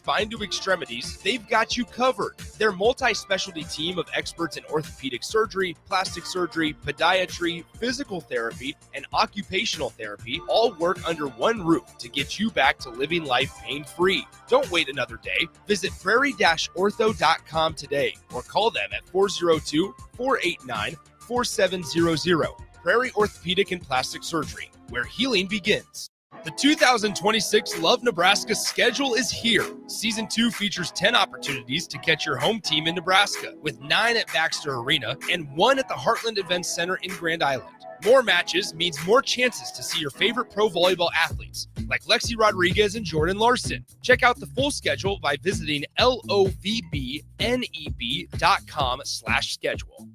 spine to extremities, they've got you covered. Their multi-specialty team of experts in orthopedic surgery, plastic surgery, podiatry, physical therapy, and occupational therapy all work under one roof to get you back to living life pain-free. Don't wait another day. Visit prairie-ortho.com today or call them at 402-489-4700. Prairie Orthopedic and Plastic Surgery, where healing begins. The 2026 Love Nebraska schedule is here. Season 2 features 10 opportunities to catch your home team in Nebraska, with 9 at Baxter Arena and 1 at the Heartland Events Center in Grand Island. More matches means more chances to see your favorite pro volleyball athletes, like Lexi Rodriguez and Jordan Larson. Check out the full schedule by visiting lovbneb.com/schedule.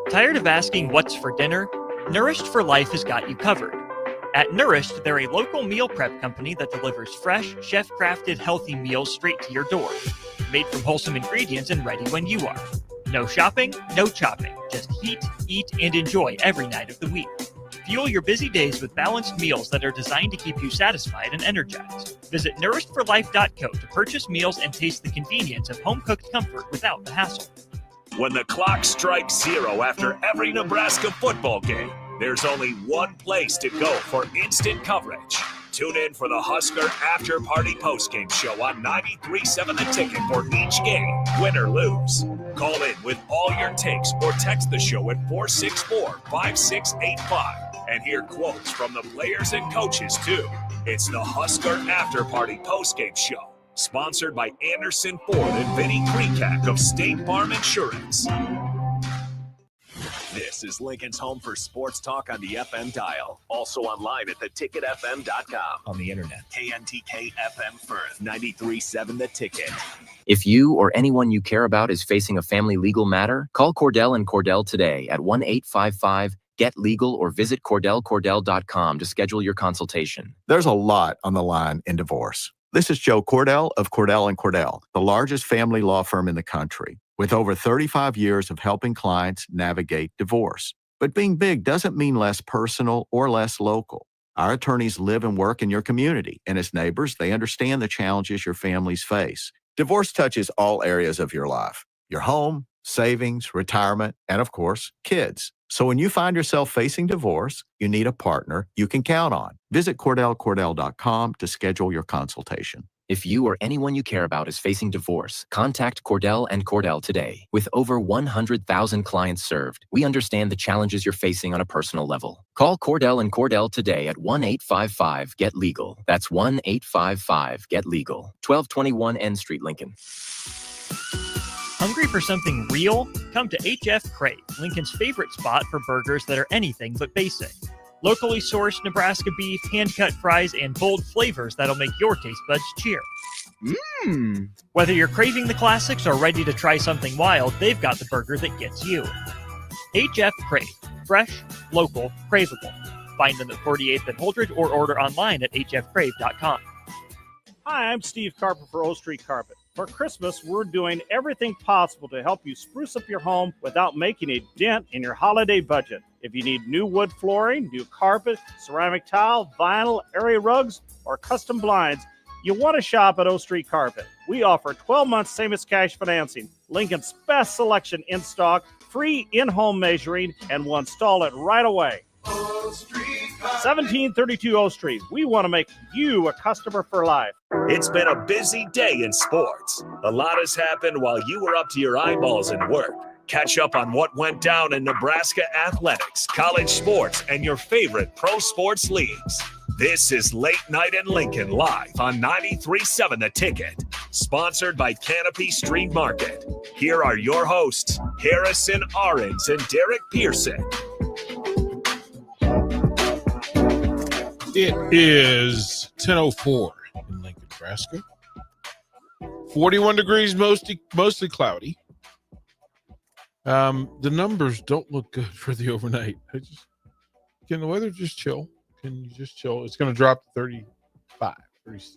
Tired of asking what's for dinner? Nourished for Life has got you covered. At Nourished, they're a local meal prep company that delivers fresh, chef-crafted, healthy meals straight to your door. Made from wholesome ingredients and ready when you are. No shopping, no chopping. Just heat, eat, and enjoy every night of the week. Fuel your busy days with balanced meals that are designed to keep you satisfied and energized. Visit nourishedforlife.co to purchase meals and taste the convenience of home-cooked comfort without the hassle. When the clock strikes 0 after every Nebraska football game, there's only one place to go for instant coverage. Tune in for the Husker After Party Postgame Show on 93.7 The Ticket for each game, win or lose. Call in with all your takes or text the show at 464-5685 and hear quotes from the players and coaches, too. It's the Husker After Party Postgame Show, sponsored by Anderson Ford and Vinnie Kreekak of State Farm Insurance. This is Lincoln's home for sports talk on the FM dial. Also online at theticketfm.com. On the internet, KNTK FM Firth, 93.7 The Ticket. If you or anyone you care about is facing a family legal matter, call Cordell and Cordell today at 1-855-GET-LEGAL or visit CordellCordell.com to schedule your consultation. There's a lot on the line in divorce. This is Joe Cordell of Cordell & Cordell, the largest family law firm in the country, with over 35 years of helping clients navigate divorce. But being big doesn't mean less personal or less local. Our attorneys live and work in your community, and as neighbors, they understand the challenges your families face. Divorce touches all areas of your life: your home, savings, retirement, and of course, kids. So when you find yourself facing divorce, you need a partner you can count on. Visit CordellCordell.com to schedule your consultation. If you or anyone you care about is facing divorce, contact Cordell and Cordell today. With over 100,000 clients served, we understand the challenges you're facing on a personal level. Call Cordell and Cordell today at 1-855-GET-LEGAL. That's 1-855-GET-LEGAL. 1221 N Street, Lincoln. Hungry for something real? Come to HF Crave, Lincoln's favorite spot for burgers that are anything but basic. Locally sourced Nebraska beef, hand-cut fries, and bold flavors that'll make your taste buds cheer. Whether you're craving the classics or ready to try something wild, they've got the burger that gets you. HF Crave. Fresh, local, craveable. Find them at 48th and Holdridge or order online at hfcrave.com. Hi, I'm Steve Carper for O Street Carpet. For Christmas, we're doing everything possible to help you spruce up your home without making a dent in your holiday budget. If you need new wood flooring, new carpet, ceramic tile, vinyl, area rugs, or custom blinds, you want to shop at O Street Carpet. We offer 12-month same-as-cash financing, Lincoln's best selection in stock, free in-home measuring, and we'll install it right away. 1732 O Street. We want to make you a customer for life. It's been a busy day in sports. A lot has happened while you were up to your eyeballs in work. Catch up on what went down in Nebraska athletics, college sports, and your favorite pro sports leagues. This is Late Night in Lincoln live on 93.7 The Ticket, sponsored by Canopy Street Market. Here are your hosts, Harrison Arens and Derek Pearson. It is 10:04 in Lincoln, Nebraska. 41 degrees, mostly cloudy. The numbers don't look good for the overnight. Can the weather just chill? Can you just chill? It's going to drop to 35 degrees.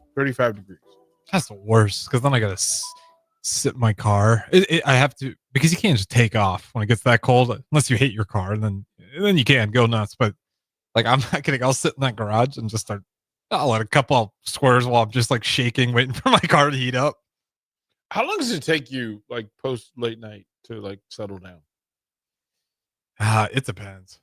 That's the worst, because then I got to sit in my car. I have to, because you can't just take off when it gets that cold, unless you hate your car, and then you can go nuts. But like, I'm not kidding. I'll sit in that garage and just start I'll let a couple squares while I'm just like shaking, waiting for my car to heat up. How long does it take you, like post late night, to like settle down? It depends.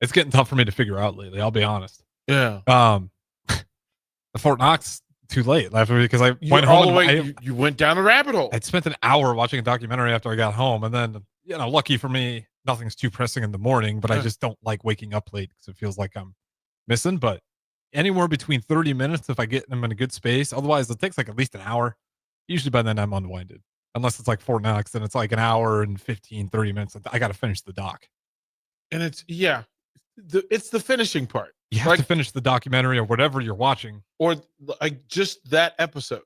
It's getting tough for me to figure out lately. I'll be honest. Yeah. The Fort Knox too late last week because I You went were all home the and way. You went down a rabbit hole. I'd spent an hour watching a documentary after I got home, and then lucky for me, nothing's too pressing in the morning. But I just don't like waking up late because it feels like I'm missing. But anywhere between 30 minutes if I get them in a good space. Otherwise, it takes like at least an hour. Usually by then I'm unwinded. Unless it's like Fort Knox, then it's like an hour and 15, 30 minutes. I got to finish the doc. And it's it's the finishing part. You have to finish the documentary or whatever you're watching. Or like just that episode.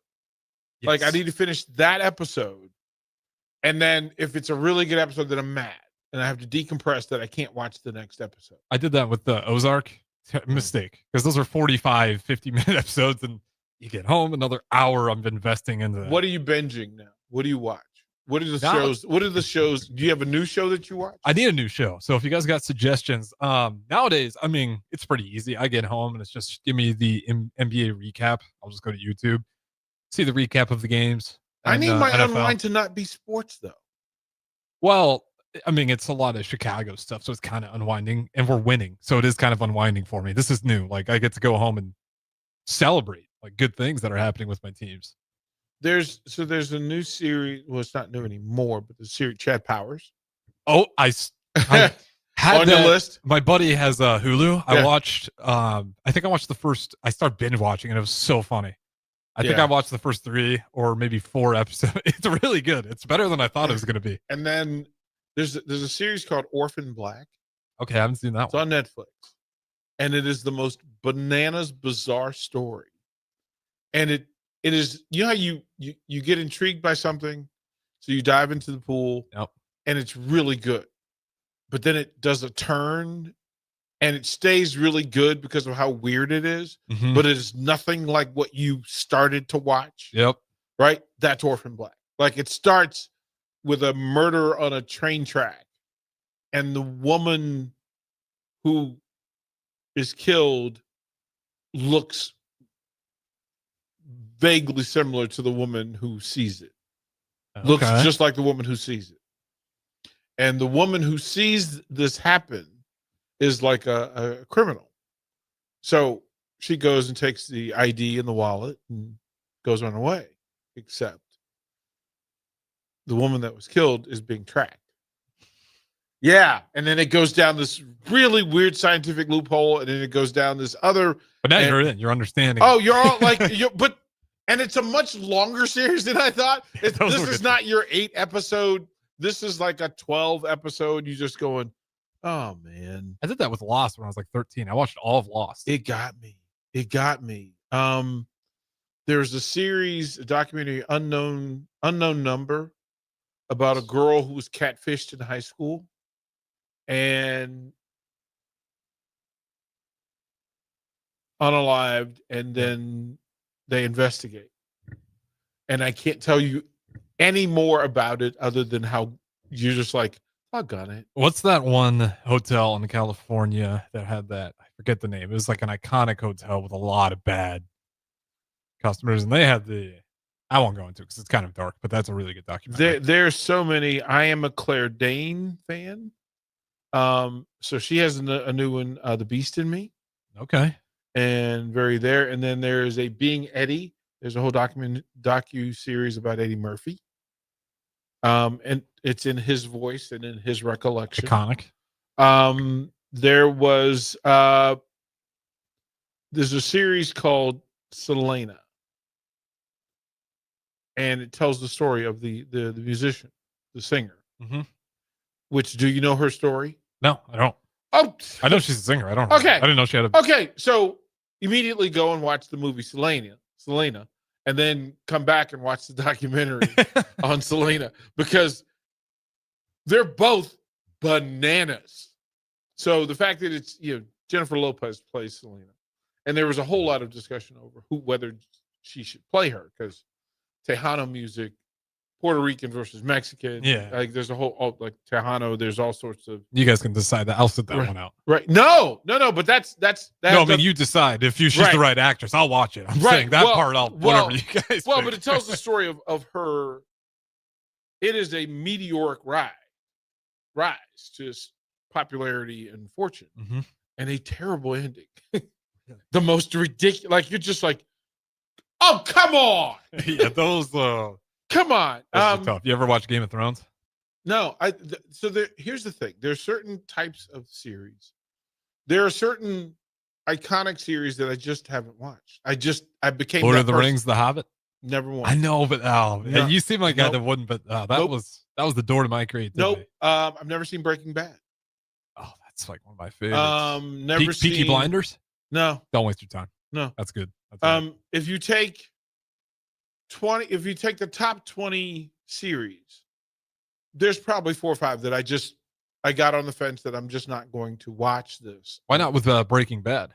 Yes. Like I need to finish that episode. And then if it's a really good episode, then I'm mad. And I have to decompress that I can't watch the next episode. I did that with the Ozark. Mistake. Because those are 45, 50-minute episodes. And you get home, another hour I'm investing into that. What are you binging now? What do you watch? What are the shows? What are the shows? Do you have a new show that you watch? I need a new show. So if you guys got suggestions, nowadays, I mean, it's pretty easy. I get home and it's just give me the NBA recap. I'll just go to YouTube, see the recap of the games. I need my NFL. online to not be sports though. Well, I mean, it's a lot of Chicago stuff, so it's kind of unwinding, and we're winning, so it is kind of unwinding for me. This is new. Like I get to go home and celebrate like good things that are happening with my teams. There's a new series. Well, it's not new anymore, but the series Chad Powers. Oh, I had on your list. My buddy has Hulu. I Yeah. watched. I think I watched the first. I started binge watching, and it was so funny. I think I watched the first 3 or maybe 4 episodes. It's really good. It's better than I thought it was going to be. And then there's a series called Orphan Black. Okay, I haven't seen that It's one. on Netflix, and it is the most bananas bizarre story. And it is, you know how you get intrigued by something, so you dive into the pool, and it's really good, but then it does a turn, and it stays really good because of how weird it is, but it is nothing like what you started to watch. Yep. Right? That's Orphan Black. Like it starts with a murder on a train track, and the woman who is killed looks vaguely similar to the woman who sees it. Looks just like the woman who sees it. And the woman who sees this happen is like a criminal. So she goes and takes the ID and the wallet and goes on her way. Except the woman that was killed is being tracked. Yeah. And then it goes down this really weird scientific loophole, and then it goes down this other. But now you're in. You're understanding. Oh, you're all like, and it's a much longer series than I thought. This is not your 8 episode. This is like a 12 episode. You just going, oh man. I did that with Lost when I was like 13. I watched all of Lost. It got me. There's a series, a documentary, unknown number, about a girl who was catfished in high school, and unalived, and then they investigate. And I can't tell you any more about it other than how you're just like, doggone it. What's that one hotel in California that had that? I forget the name. It was like an iconic hotel with a lot of bad customers, and they had I won't go into it because it's kind of dark, but that's a really good documentary. There's so many. I am a Claire Danes fan. So she has a new one, The Beast in Me. Okay. And very there. And then there's a Being Eddie. There's a whole docu series about Eddie Murphy. And it's in his voice and in his recollection. Iconic. There was there's a series called Selena, and it tells the story of the musician, the singer. Which, do you know her story? No, I don't. Oh, I know she's a singer. I don't. Okay, I didn't know she had a. Okay, so immediately go and watch the movie Selena, and then come back and watch the documentary on Selena, because they're both bananas. So the fact that it's, Jennifer Lopez plays Selena, and there was a whole lot of discussion over whether she should play her, because Tejano Music Puerto Rican versus Mexican. Yeah. Like there's a whole like Tejano. There's all sorts of. You guys can decide that. I'll sit that one out. Right. No. But that's no. I mean, you decide if she's the right actress. I'll watch it. I'm saying that part. Whatever you guys. Well, pick. but it tells the story of her. It is a meteoric rise to popularity and fortune, and a terrible ending. The most ridiculous. Like you're just like, oh come on. Yeah, those. Come on. Those are tough. You ever watch Game of Thrones? No. Here's the thing. There's certain types of series. There are certain iconic series that I just haven't watched. I became Lord of the Rings, The Hobbit. Never watched. I know, but No. you seem like a guy that wouldn't. But that was the door to my creativity. Nope. I've never seen Breaking Bad. Oh, that's like one of my favorites. Never seen Peaky Blinders. No, don't waste your time. No, that's good. If you take the top 20 series, there's probably 4 or 5 that I got on the fence that I'm just not going to watch this. Why not with Breaking Bad?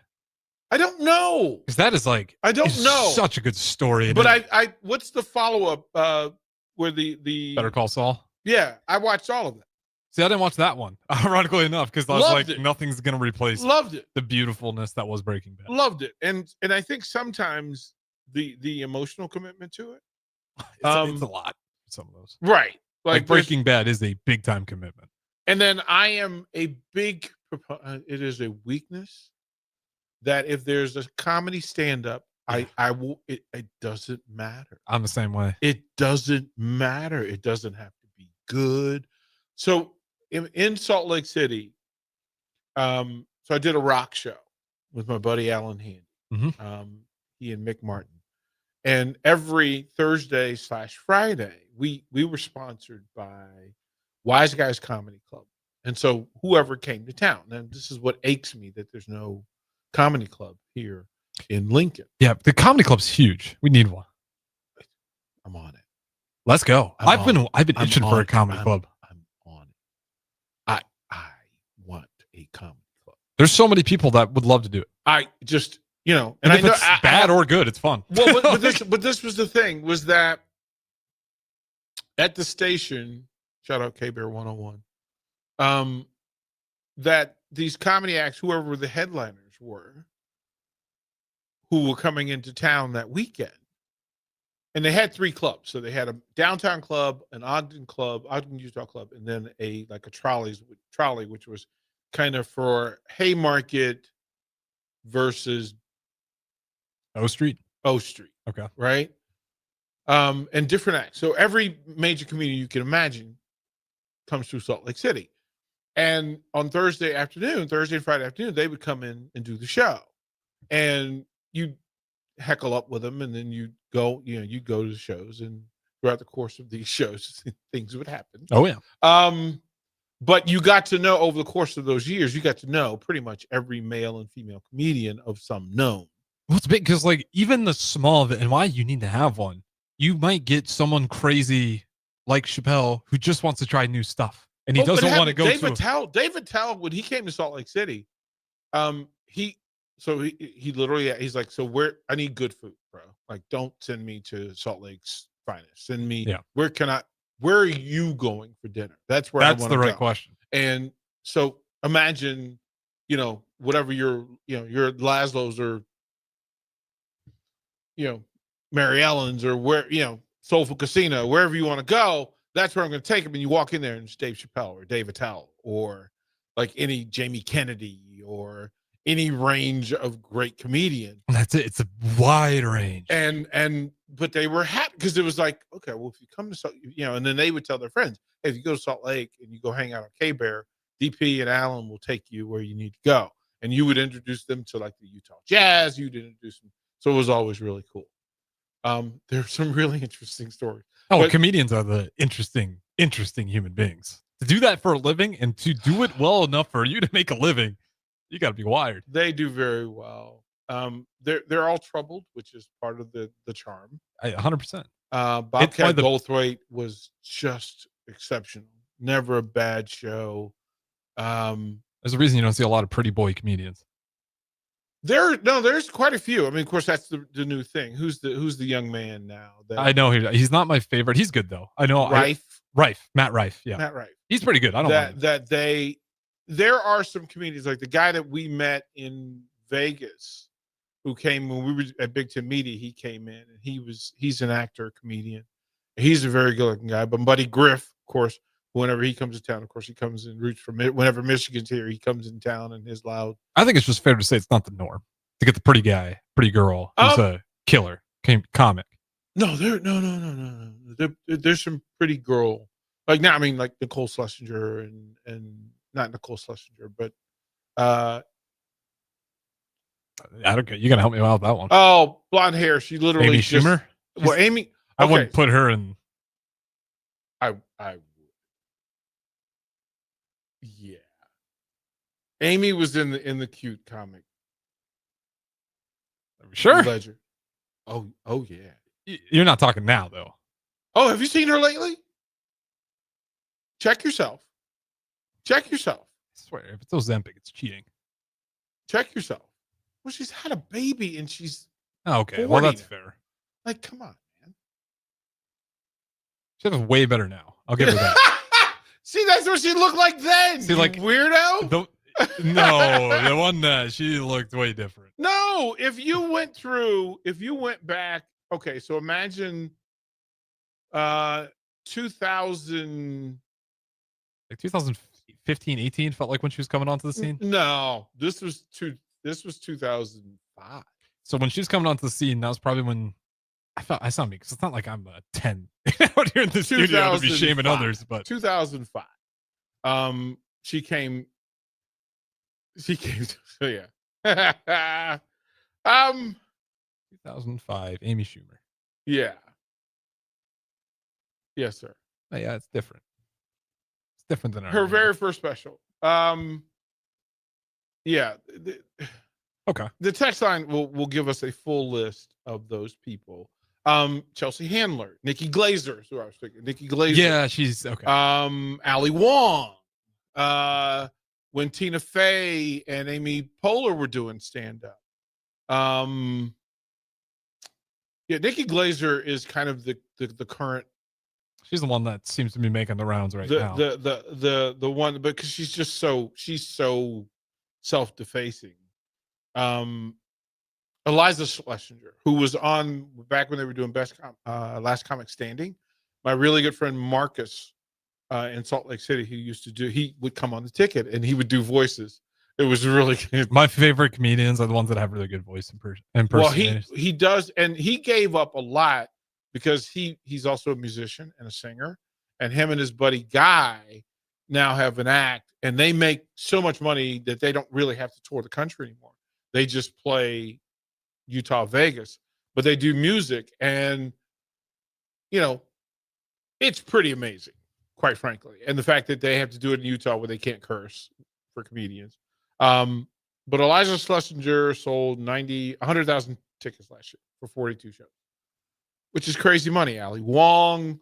I don't know. Because that is like I don't know. Such a good story. But I what's the follow-up where the Better Call Saul? Yeah, I watched all of that. See, I didn't watch that one, ironically enough, because I was like, nothing's gonna replace the beautifulness that was Breaking Bad. Loved it. And I think sometimes the emotional commitment to it. It's a lot for some of those. Right. Like Breaking Bad is a big time commitment. And then I am a big it is a weakness that if there's a comedy stand-up, I will it doesn't matter. I'm the same way. It doesn't matter. It doesn't have to be good. So in Salt Lake City, so I did a rock show with my buddy Alan Handy, he and Mick Martin, and every Thursday/Friday we were sponsored by Wise Guys Comedy Club, and so whoever came to town, and this is what aches me that there's no comedy club here in Lincoln. Yeah, the comedy club's huge. We need one. I'm on it. Let's go. I've been itching for a comedy club. I'm on it. I want a comedy club. There's so many people that would love to do it. I just, and if it's bad or good, it's fun. Well, but this was the thing, was that at the station, shout out K-Bear 101, that these comedy acts, whoever the headliners were, who were coming into town that weekend, and they had 3 clubs. So they had a downtown club, an Ogden Utah club, and then a trolley, which was kind of for Haymarket versus O Street. Okay. Right. And different acts. So every major community you can imagine comes through Salt Lake City. And on Thursday and Friday afternoon, they would come in and do the show. And you heckle up with them, and then you go to the shows, and throughout the course of these shows, things would happen. Oh yeah. But you got to know over the course of those years, you got to know pretty much every male and female comedian of some known. Well, it's big because like even the small of it, and why you need to have one, you might get someone crazy like Chappelle who just wants to try new stuff, and he doesn't want to go David Tell, when he came to Salt Lake City, he literally, he's like, so I need good food, bro. Like, don't send me to Salt Lake's finest. Send me, where are you going for dinner? That's where I want to go. That's the right question. And so imagine, whatever your Laszlo's or, Mary Ellen's or where, Soulful Casino, wherever you want to go, that's where I'm going to take him. And you walk in there and it's Dave Chappelle or Dave Attell or like any Jamie Kennedy or any range of great comedians. That's it. It's a wide range. But they were happy because it was like, okay, well, if you come to Salt, and then they would tell their friends, hey, if you go to Salt Lake and you go hang out at K-Bear, DP and Alan will take you where you need to go. And you would introduce them to like the Utah Jazz. You'd introduce them. So it was always really cool. There's some really interesting stories. But comedians are the interesting human beings. To do that for a living and to do it well enough for you to make a living, you got to be wired. They do very well. They're all troubled, which is part of the charm. 100%. Bobcat Goldthwait was just exceptional. Never a bad show. There's a reason you don't see a lot of pretty boy comedians. There's quite a few. I mean, of course, that's the new thing. Who's the young man now? I know he's not my favorite. He's good though. I know Matt Rife. Yeah, Matt Rife. He's pretty good. I don't mind that there are some comedians like the guy that we met in Vegas who came when we were at Big Ten Media. He came in and he's an actor, comedian. He's a very good looking guy. But Buddy Griff, of course, whenever he comes to town, of course, he comes and roots from it. Whenever Michigan's here, he comes in town and is loud. I think it's just fair to say it's not the norm to get the pretty guy, pretty girl who's a killer comic. No. There's some pretty girl like now. I mean, like Nicole Schlesinger and not Nicole Schlesinger, but I don't care. You gotta help me out with that one. Oh, blonde hair. She literally Amy Schumer. Well, Amy. Okay. I wouldn't put her in. I would. Yeah. Amy was in the cute comic. Sure. Ledger. Oh yeah. You're not talking now though. Oh, have you seen her lately? Check yourself. I swear, if it's Ozempic, it's cheating. Check yourself. Well, she's had a baby and she's okay. Well, that's fair. Like, come on, man. She looks way better now. I'll give her that. See, that's what she looked like then. See, like weirdo. No, the one that she looked way different. No, if you went back, okay, so imagine 2000 like 2015, 18 felt like when she was coming onto the scene. No, this was 2005. So when she was coming onto the scene, that was probably when I saw me because it's not like I'm 10 out here in the studio to be shaming others, but 2005. She came. So yeah. 2005, Amy Schumer. Yeah. Yes, sir. Oh, yeah, it's different. It's different than her very first special. Yeah. Okay. The text line will give us a full list of those people. Chelsea Handler, Nikki Glazer, is who I was thinking. Nikki Glazer. Yeah, she's okay. Ali Wong. When Tina Fey and Amy Poehler were doing stand-up. Yeah, Nikki Glazer is kind of the current. She's the one that seems to be making the rounds now. The one, because she's so self-defacing. Eliza Schlesinger, who was on back when they were doing Last Comic Standing. My really good friend Marcus in Salt Lake City, he would come on the ticket and he would do voices. It was really good. My favorite comedians are the ones that have really good voice impersonators. Well, he does, and he gave up a lot because he's also a musician and a singer, and him and his buddy Guy now have an act, and they make so much money that they don't really have to tour the country anymore. They just play Utah, Vegas, but they do music, and it's pretty amazing, quite frankly. And the fact that they have to do it in Utah where they can't curse for comedians. But Eliza Schlesinger sold 100,000 tickets last year for 42 shows, which is crazy money. Ali Wong.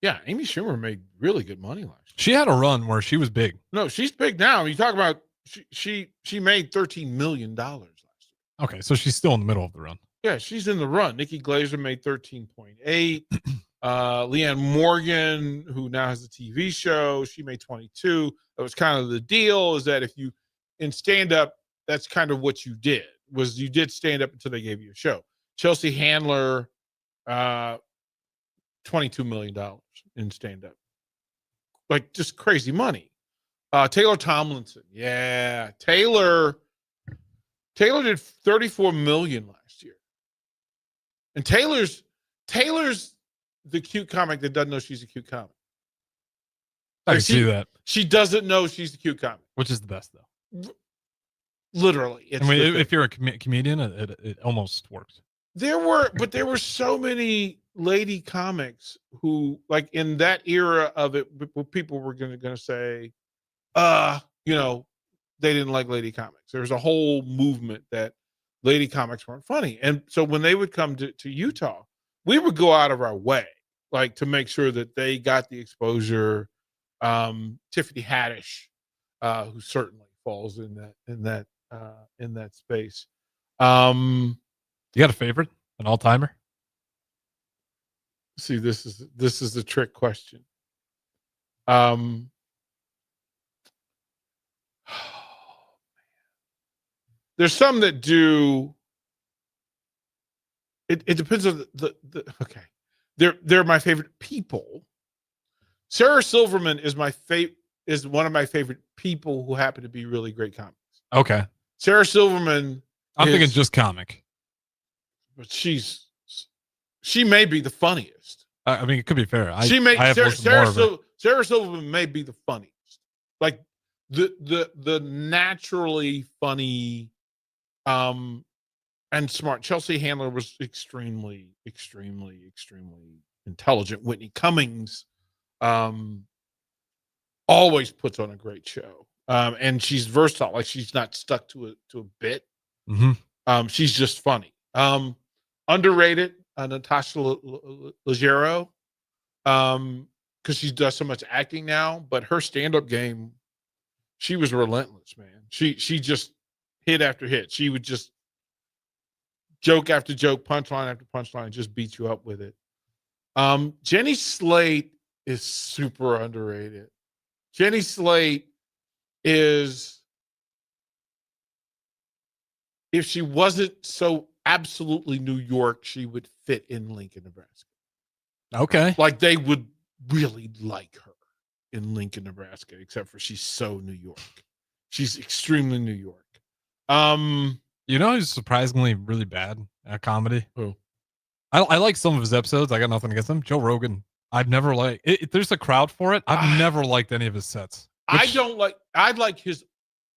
Yeah, Amy Schumer made really good money last year. She had a run where she was big. No, she's big now. You talk about she made $13 million last year. Okay, so she's still in the middle of the run. Yeah, she's in the run. Nikki Glazer made 13.8. Leanne Morgan, who now has a TV show, she made 22. That was kind of the deal, is that if you in stand-up, that's kind of what you did, was you did stand up until they gave you a show. Chelsea Handler, $22 million in stand-up. Like, just crazy money. Taylor Tomlinson. Yeah. Taylor did $34 million last year. And Taylor's the cute comic that doesn't know she's a cute comic. I can see that. She doesn't know she's the cute comic. Which is the best, though. Literally. If you're a comedian, it almost works. There were so many lady comics who, like, in that era of it, people were going to say, they didn't like lady comics. There was a whole movement that lady comics weren't funny. And so when they would come to Utah, we would go out of our way, like, to make sure that they got the exposure. Tiffany Haddish, who certainly falls in that space. You got a favorite, an all timer? See, this is the trick question. There's some that do. It depends on the okay. They're my favorite people. Sarah Silverman is one of my favorite people who happen to be really great comics. Okay. Sarah Silverman. I'm thinking just comic. But she may be the funniest. I mean, it could be fair. Sarah Silverman may be the funniest. Like the naturally funny and smart. Chelsea Handler was extremely, extremely, extremely intelligent. Whitney Cummings always puts on a great show. And she's versatile. Like she's not stuck to a bit. Mm-hmm. She's just funny. Underrated, Natasha Leggero, because she does so much acting now. But her stand-up game, she was relentless, man. She just hit after hit. She would just joke after joke, punchline after punchline, just beat you up with it. Jenny Slate is super underrated. Jenny Slate is, if she wasn't so absolutely New York, she would fit in Lincoln, Nebraska. Okay. Like they would really like her in Lincoln, Nebraska, except for she's so New York. She's extremely New York. You know who's surprisingly really bad at comedy? Who? I like some of his episodes. I got nothing against him. Joe Rogan. I've never liked it. There's a crowd for it. I've never liked any of his sets. I like his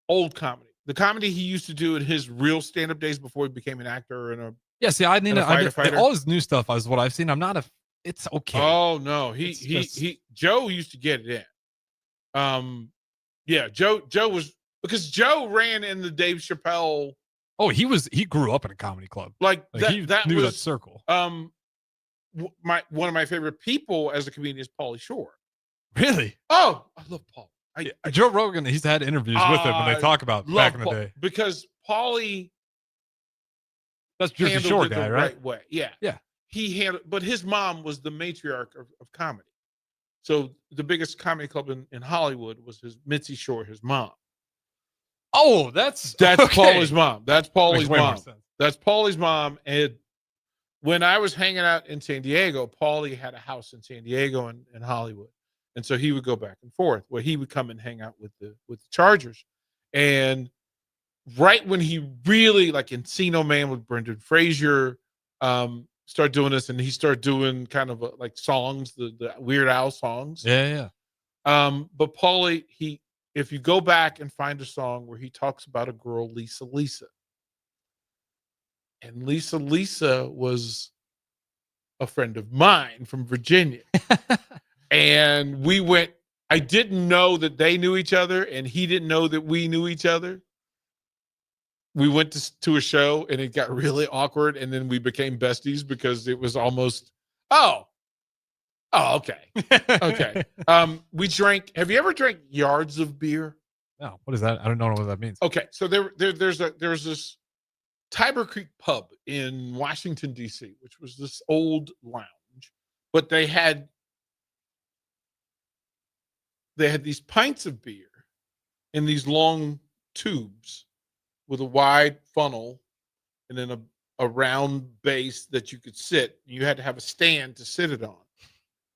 old comedy. The comedy he used to do in his real stand-up days before he became an actor and a see. I need all his new stuff is what I've seen. I'm not a. It's okay. Oh no, Joe used to get it in. Yeah, Joe was, because Joe ran in the Dave Chappelle. Oh, he grew up in a comedy club. Like he knew that circle. One of my favorite people as a comedian is Pauly Shore. Really? Oh, I love Paul. Joe Rogan, he's had interviews with him and they talk about back in the day. Because Pauly, that's Jersey Shore guy, right? Way. Yeah. Yeah. He handled, but his mom was the matriarch of comedy. So the biggest comedy club in Hollywood was Mitzi Shore, his mom. Oh, that's okay. Pauly's mom. That's Pauly's mom. That's Pauly's mom. And when I was hanging out in San Diego, Pauly had a house in San Diego and Hollywood. And so he would go back and forth where he would come and hang out with the Chargers. And right when he really, like Encino Man with Brendan Fraser, started doing this, and he started doing kind of like songs, the Weird Al songs. Yeah. But Pauly, if you go back and find a song where he talks about a girl, Lisa, and Lisa was a friend of mine from Virginia. And I didn't know that they knew each other, and he didn't know that we knew each other. We went to a show, and it got really awkward, and then we became besties because it was almost, okay. Okay. We drank. Have you ever drank yards of beer? No. What is that? I don't know what that means. Okay. So there's this Tiber Creek pub in Washington, D.C., which was this old lounge, but they had these pints of beer in these long tubes with a wide funnel and then a round base that you could sit. You had to have a stand to sit it on,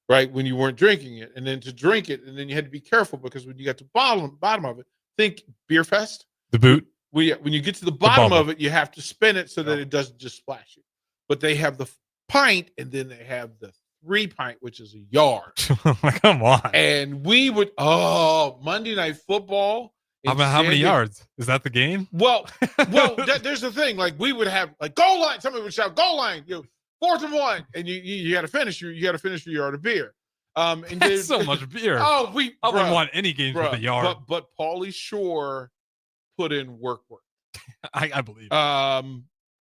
right, when you weren't drinking it. And then to drink it, and then you had to be careful because when you got to the bottom of it, think Beer Fest. The boot. When you get to the bottom of it, you have to spin it so that it doesn't just splash you. But they have the pint, and then they have the 3-pint, which is a yard. Come on. And we would, Monday Night Football. How many yards? Is that the game? Well, there's the thing. Like we would have like goal line. Somebody would shout goal line. 4th and 1, and you got to finish your yard of beer. And that's so much beer. I wouldn't want any games with a yard. But Pauly Shore put in work. I believe. I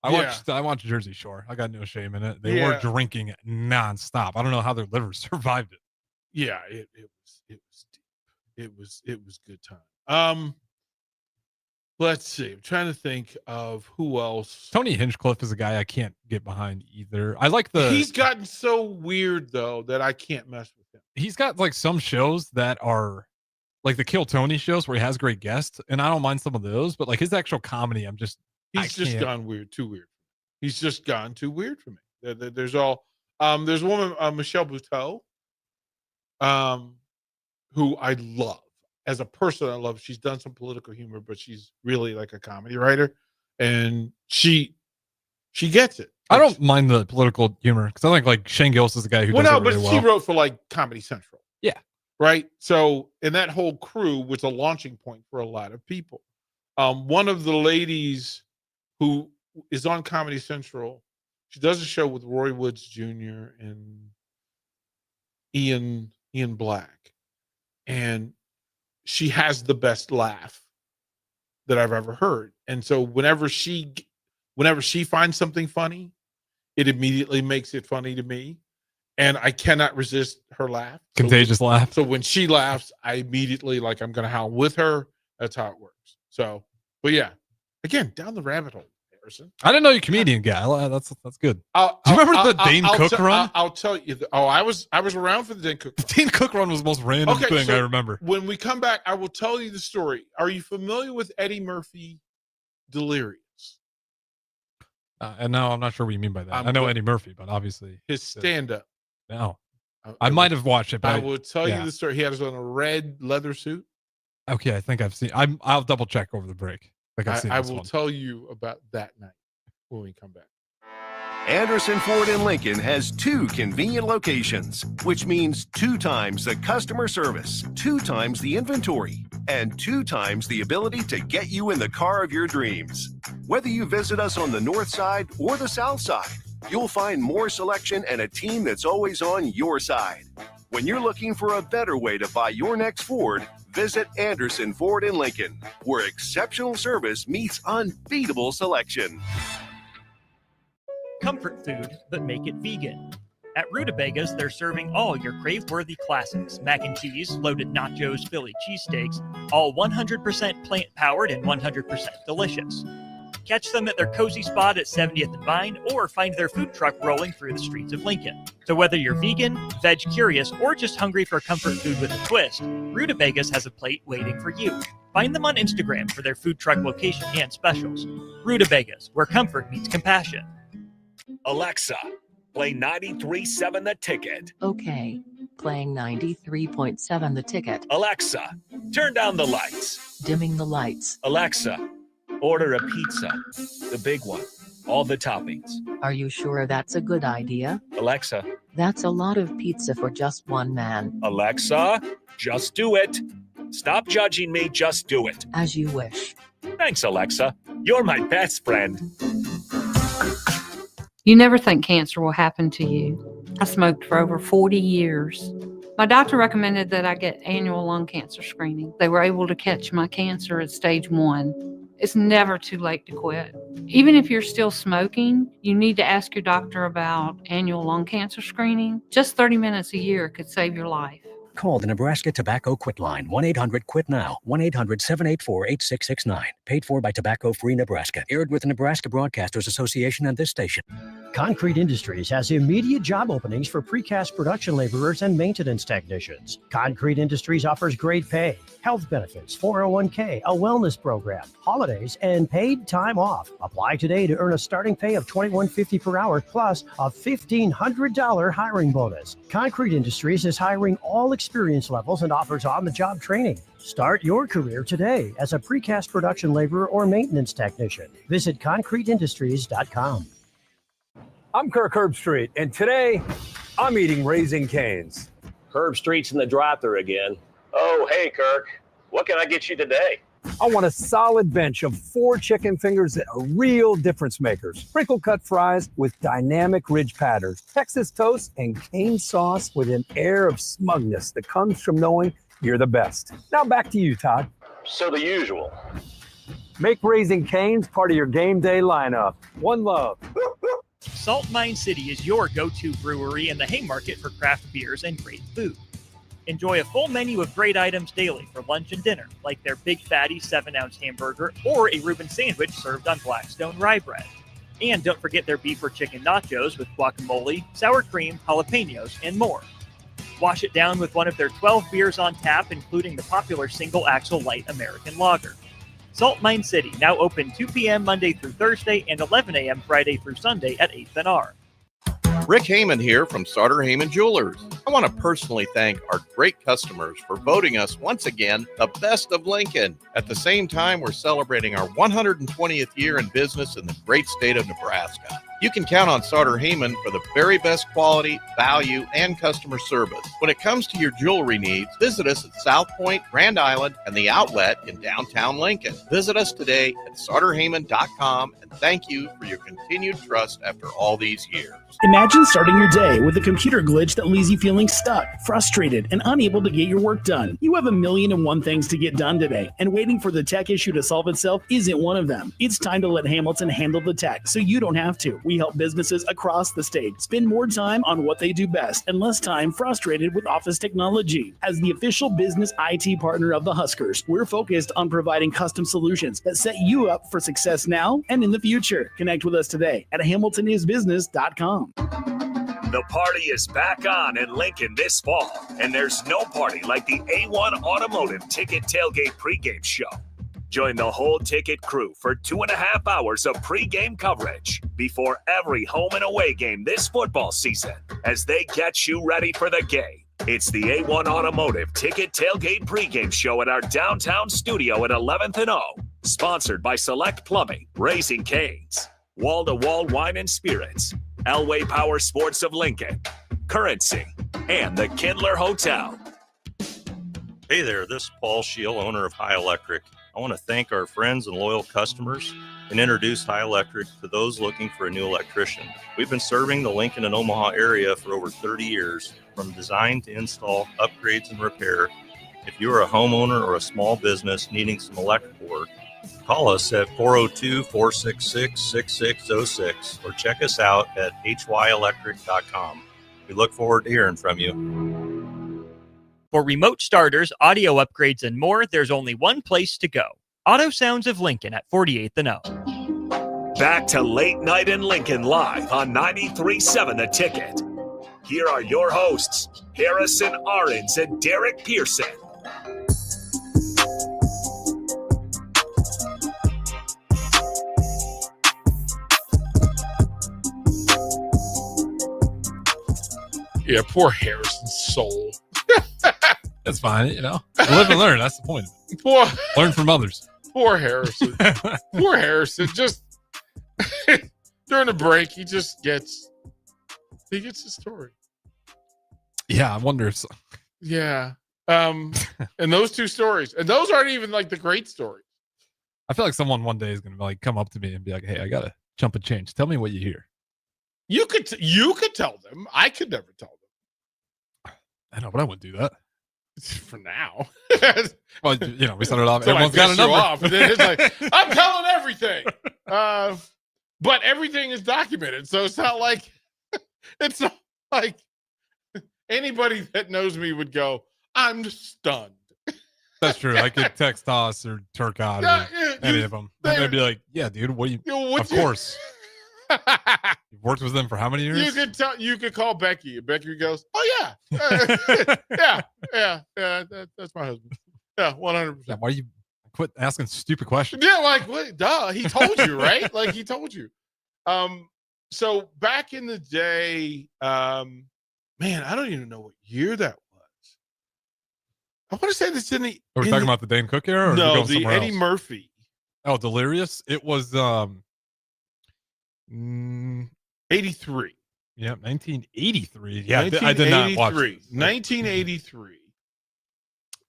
watched Jersey Shore. I got no shame in it. They were drinking nonstop. I don't know how their liver survived it. Yeah, it was deep. It was good time. Let's see. I'm trying to think of who else. Tony Hinchcliffe is a guy I can't get behind either. I like He's gotten so weird though that I can't mess with him. He's got like some shows that are like the Kill Tony shows where he has great guests, and I don't mind some of those, but like his actual comedy, He's just gone weird, too weird. He's just gone too weird for me. There's a woman, Michelle Buteau, who I love. As a person, I love. She's done some political humor, but she's really like a comedy writer, and she gets it. I don't mind the political humor because I think like Shane Gillis is the guy who does it really well. She wrote for like Comedy Central. Yeah. Right. So, and that whole crew was a launching point for a lot of people. One of the ladies who is on Comedy Central, she does a show with Roy Woods Jr. and Ian Black, and she has the best laugh that I've ever heard. And so whenever she finds something funny, it immediately makes it funny to me. And I cannot resist her laugh. Contagious laugh. So when she laughs, I immediately like I'm gonna howl with her. That's how it works. So, but yeah, again, down the rabbit hole, Harrison. I didn't know you're a comedian guy. That's good. Do you remember the Dane Cook run? I'll tell you. I was around for the Dane Cook run. The Dane Cook run was the most random thing I remember. When we come back, I will tell you the story. Are you familiar with Eddie Murphy Delirious? And no, I'm not sure what you mean by that. I know Eddie Murphy, but obviously his stand-up. No, I might have watched it, but I will tell you the story. He has on a red leather suit. Okay, I think I've seen. I'll double check over the break. I will tell you about that night when we come back. Anderson Ford in Lincoln has 2 convenient locations, which means 2 times the customer service, 2 times the inventory, and 2 times the ability to get you in the car of your dreams. Whether you visit us on the north side or the south side, you'll find more selection and a team that's always on your side. When you're looking for a better way to buy your next Ford, visit Anderson Ford in Lincoln, where exceptional service meets unbeatable selection. Comfort food, but make it vegan. At Rutabagas, they're serving all your crave-worthy classics. Mac and cheese, loaded nachos, Philly cheesesteaks, all 100% plant-powered and 100% delicious. Catch them at their cozy spot at 70th and Vine, or find their food truck rolling through the streets of Lincoln. So whether you're vegan, veg curious, or just hungry for comfort food with a twist, Rutabagas has a plate waiting for you. Find them on Instagram for their food truck location and specials. Rutabagas, where comfort meets compassion. Alexa, play 93.7 The Ticket. Okay, playing 93.7 The Ticket. Alexa, turn down the lights. Dimming the lights. Alexa, order a pizza, the big one, all the toppings. Are you sure that's a good idea? Alexa. That's a lot of pizza for just one man. Alexa, just do it. Stop judging me, just do it. As you wish. Thanks, Alexa. You're my best friend. You never think cancer will happen to you. I smoked for over 40 years. My doctor recommended that I get annual lung cancer screening. They were able to catch my cancer at stage 1. It's never too late to quit. Even if you're still smoking, you need to ask your doctor about annual lung cancer screening. Just 30 minutes a year could save your life. Call the Nebraska Tobacco Quit Line, 1-800-QUIT-NOW, 1-800-784-8669. Paid for by Tobacco Free Nebraska. Aired with the Nebraska Broadcasters Association and this station. Concrete Industries has immediate job openings for precast production laborers and maintenance technicians. Concrete Industries offers great pay, health benefits, 401k, a wellness program, holidays, and paid time off. Apply today to earn a starting pay of $21.50 per hour plus a $1,500 hiring bonus. Concrete Industries is hiring all experience levels and offers on-the-job training. Start your career today as a precast production laborer or maintenance technician. Visit concreteindustries.com. I'm Kirk Herbstreit, and today I'm eating Raising Cane's. Herbstreit's in the drive-thru again. Oh, hey, Kirk. What can I get you today? I want a solid bench of 4 chicken fingers that are real difference makers. Sprinkle-cut fries with dynamic ridge patterns, Texas toast, and cane sauce with an air of smugness that comes from knowing you're the best. Now back to you, Todd. So the usual. Make Raising Cane's part of your game day lineup. One love. Salt Mine City is your go-to brewery in the Haymarket for craft beers and great food. Enjoy a full menu of great items daily for lunch and dinner, like their Big Fatty 7-ounce hamburger or a Reuben sandwich served on Blackstone rye bread. And don't forget their beef or chicken nachos with guacamole, sour cream, jalapenos, and more. Wash it down with one of their 12 beers on tap, including the popular Single Axle Light American Lager. Salt Mine City, now open 2 p.m. Monday through Thursday and 11 a.m. Friday through Sunday at 8th and R. Rick Heyman here from Sauter Heyman Jewelers. I want to personally thank our great customers for voting us once again the best of Lincoln. At the same time, we're celebrating our 120th year in business in the great state of Nebraska. You can count on Sauter Heyman for the very best quality, value, and customer service. When it comes to your jewelry needs, visit us at South Point, Grand Island, and the Outlet in downtown Lincoln. Visit us today at sauterheyman.com, and thank you for your continued trust after all these years. Imagine starting your day with a computer glitch that leaves you feeling stuck, frustrated, and unable to get your work done. You have 1,000,001 things to get done today, and waiting for the tech issue to solve itself isn't one of them. It's time to let Hamilton handle the tech so you don't have to. We help businesses across the state spend more time on what they do best and less time frustrated with office technology. As the official business IT partner of the Huskers, we're focused on providing custom solutions that set you up for success now and in the future. Connect with us today at hamiltonisbusiness.com. The party is back on in Lincoln this fall, and there's no party like the A1 Automotive Ticket Tailgate pregame show. Join the whole ticket crew for 2.5 hours of pregame coverage before every home and away game this football season as they get you ready for the game. It's the A1 Automotive Ticket Tailgate pregame show at our downtown studio at 11th and O. Sponsored by Select Plumbing, Raising Cane's, Wall-to-Wall Wine and Spirits, Elway Power Sports of Lincoln, Currency, and the Kindler Hotel. Hey there, this is Paul Scheel, owner of High Electric. I want to thank our friends and loyal customers and introduce High Electric to those looking for a new electrician. We've been serving the Lincoln and Omaha area for over 30 years, from design to install, upgrades, and repair. If you are a homeowner or a small business needing some electrical work, call us at 402-466-6606 or check us out at hyelectric.com. We look forward to hearing from you. For remote starters, audio upgrades, and more, there's only one place to go. Auto Sounds of Lincoln at 48th and O. Back to Late Night in Lincoln live on 93.7 The Ticket. Here are your hosts, Harrison Arens and Derek Pearson. Yeah, poor Harrison's soul. That's fine, you know. Live and learn. That's the point. Learn from others. Poor Harrison. Poor Harrison. Just during the break, he gets the story. Yeah, I wonder if so. Yeah. And those two stories, and those aren't even like the great stories. I feel like someone one day is gonna like come up to me and be like, "Hey, I gotta chump a change. Tell me what you hear." You could tell them. I could never tell them. I know, but I wouldn't do that. For now. Well, you know, we started off. So everyone's got a number. Off, and then it's like, I'm telling everything. But everything is documented, so it's not like anybody that knows me would go, I'm stunned. That's true. I could text Toss or Turcotte or any of them. And they'd be like, yeah, dude, what do you of course. You've worked with them for how many years? You could call Becky. And Becky goes, oh yeah. That's my husband. Yeah, 100%. Yeah, why do you quit asking stupid questions? Yeah, like what? Duh, he told you, right? Like he told you. So back in the day, man, I don't even know what year that was. I want to say this in the. Are we talking about the Dane Cook era? Or no, the Eddie else? Murphy. Oh, Delirious. It was 83. Yeah, 1983. Yeah, I did not watch it. 1983.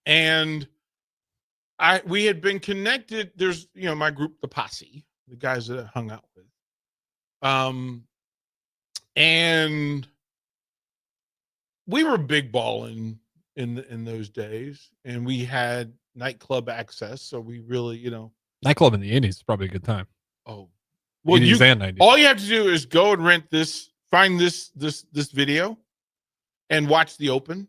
And we had been connected. There's, my group, the Posse, the guys that I hung out with. And we were big balling in those days, and we had nightclub access. So we really, nightclub in the 80s is probably a good time. Oh, well, 80s and 90s. All you have to do is go and rent this, find this video, and watch the Open.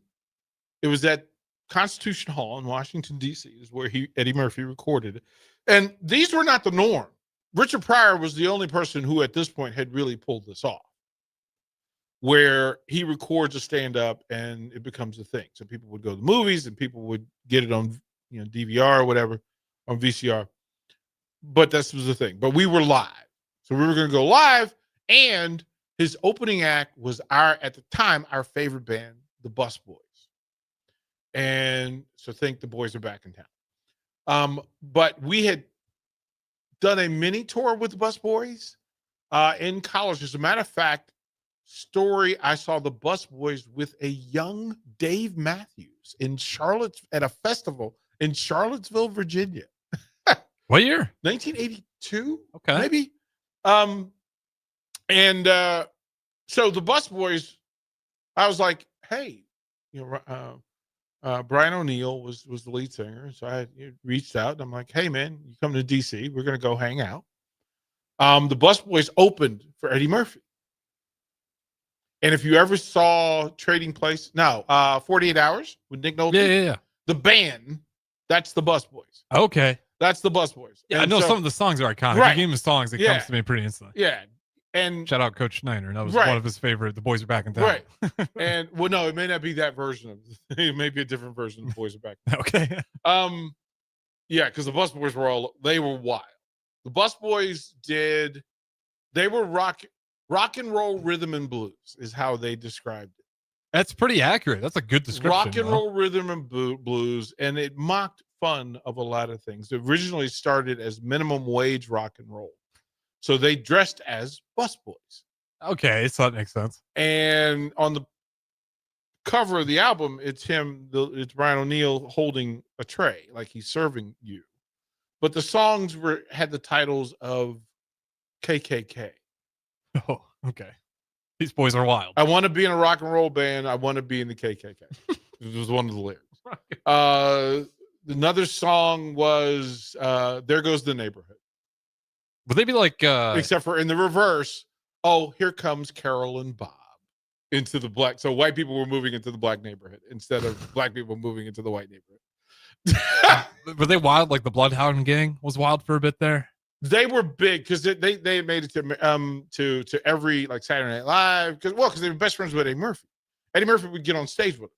It was at Constitution Hall in Washington, D.C. is where Eddie Murphy recorded it. And these were not the norm. Richard Pryor was the only person who at this point had really pulled this off, where he records a stand-up and it becomes a thing. So people would go to the movies and people would get it on DVR or whatever, on VCR. But this was the thing. But we were live. So we were going to go live, and his opening act was at the time, our favorite band, the Bus Boys. And so think the boys are back in town. But we had done a mini tour with the Bus Boys in college. As a matter of fact, I saw the Bus Boys with a young Dave Matthews at a festival in Charlottesville, Virginia. What year? 1982. Okay. Maybe. So the Bus Boys, I was like, hey, Brian O'Neill was the lead singer. So I reached out and I'm like, hey man, you come to DC, we're going to go hang out. The Bus Boys opened for Eddie Murphy. And if you ever saw Trading Place, 48 Hours with Nick Nolte. Yeah. The band, that's the Bus Boys. Okay. That's the Bus Boys. Yeah, And I know so- some of the songs are iconic. Right. You gave him songs, it comes to me pretty instantly. Yeah. And shout out Coach Schneider. That was Right. one of his favorite. The boys are back in town. Right. And well, no, it may not be that version of it. May be a different version of the boys are back. Okay. Yeah, because the Bus Boys were wild. The Bus Boys they were rock and roll rhythm and blues is how they described it. That's pretty accurate. That's a good description. Rock and roll rhythm and blues, and it mocked fun of a lot of things. It originally started as minimum wage rock and roll. So they dressed as Bus Boys. Okay, so that makes sense. And on the cover of the album, it's Brian O'Neill holding a tray, like he's serving you. But the songs had the titles of KKK. Oh, okay. These boys are wild. I want to be in a rock and roll band. I want to be in the KKK. It was one of the lyrics. Another song was There Goes the Neighborhood. Would they be like except for in the reverse, oh, here comes Carol and Bob into the black. So white people were moving into the black neighborhood instead of black people moving into the white neighborhood. Were they wild? Like the Bloodhound Gang was wild for a bit there. They were big because they made it to every like Saturday Night Live because they were best friends with Eddie Murphy. Eddie Murphy would get on stage with them.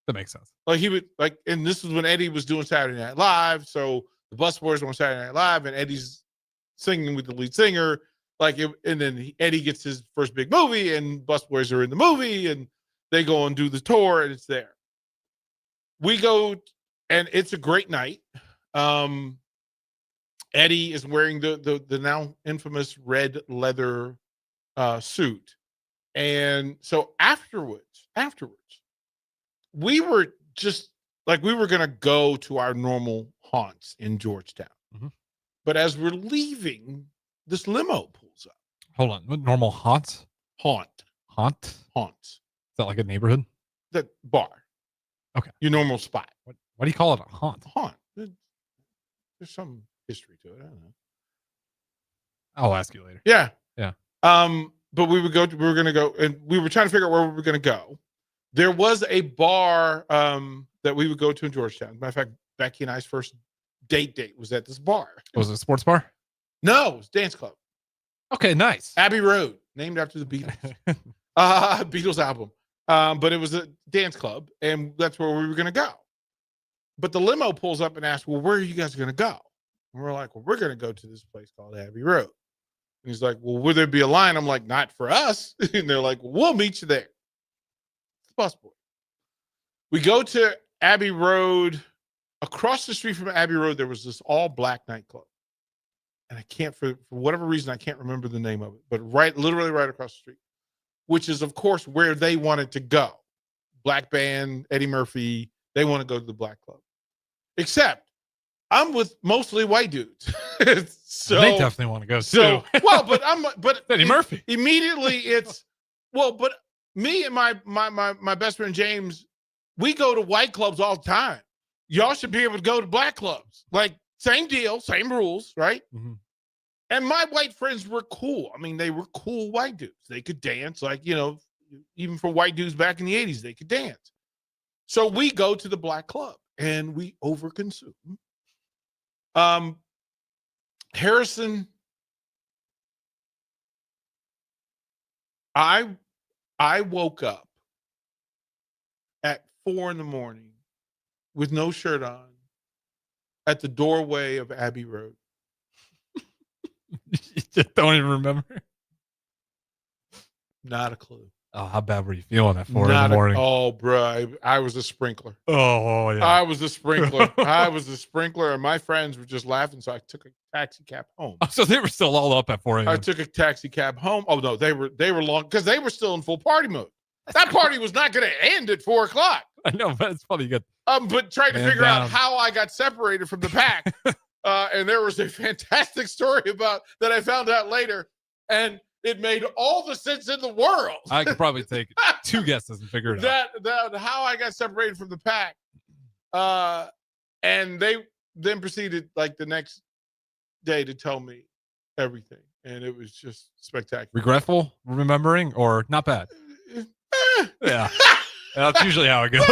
That makes sense. Like he would and this was when Eddie was doing Saturday Night Live. So the Bus Boys were on Saturday Night Live, and Eddie's singing with the lead singer. And then Eddie gets his first big movie, and Bus Boys are in the movie, and they go and do the tour, and it's there. We go, and it's a great night. Eddie is wearing the now infamous red leather suit, and so afterwards, we were just like we were gonna go to our normal haunts in Georgetown, but as we're leaving, this limo pulls up. Hold on, what normal haunts? Haunts. Is that like a neighborhood? That bar. Okay. Your normal spot. What do you call it? A haunt? Haunt. There's some history to it. I don't know. I'll ask you later. Yeah. Yeah. But we were going to go, and we were trying to figure out where we were going to go. There was a bar that we would go to in Georgetown. Matter of fact, Becky and I's first date was at this bar. Was it a sports bar? No, it was a dance club. Okay, nice. Abbey Road, named after the Beatles. Beatles album. But it was a dance club, and that's where we were going to go. But the limo pulls up and asks, well, where are you guys going to go? And we're like, well, we're going to go to this place called Abbey Road. And he's like, well, will there be a line? I'm like, not for us. And they're like, well, we'll meet you there. It's the Bus Boy. We go to Abbey Road. Across the street from Abbey Road, there was this all-black nightclub. And I can't, for whatever reason, I can't remember the name of it. But literally right across the street, which is, of course, where they wanted to go. Black band, Eddie Murphy, they want to go to the black club. Except I'm with mostly white dudes. So they definitely want to go too. Well, but Eddie Murphy. Immediately it's but me and my best friend James, we go to white clubs all the time. Y'all should be able to go to black clubs. Like same deal, same rules, right? Mm-hmm. And my white friends were cool. I mean, they were cool white dudes. They could dance, like, even for white dudes back in the 80s, they could dance. So we go to the Black Club and we overconsume. Harrison, I woke up at 4 a.m. with no shirt on at the doorway of Abbey Road. You just don't even remember? Not a clue. Oh, how bad were you feeling at 4 in the morning? Oh, bro, I was a sprinkler. Oh, yeah. I was a sprinkler. I was a sprinkler, and my friends were just laughing, so I took a taxi cab home. Oh, so they were still all up at 4 a.m. I took a taxi cab home. Oh, no, they were long because they were still in full party mode. That party was not going to end at 4 o'clock. I know, but it's funny. You got but trying to figure out how I got separated from the pack. And there was a fantastic story about that I found out later, and it made all the sense in the world. I could probably take 2 guesses and figure it out. That how I got separated from the pack. And they then proceeded like the next day to tell me everything. And it was just spectacular. Regretful remembering or not bad? Yeah. That's usually how it goes.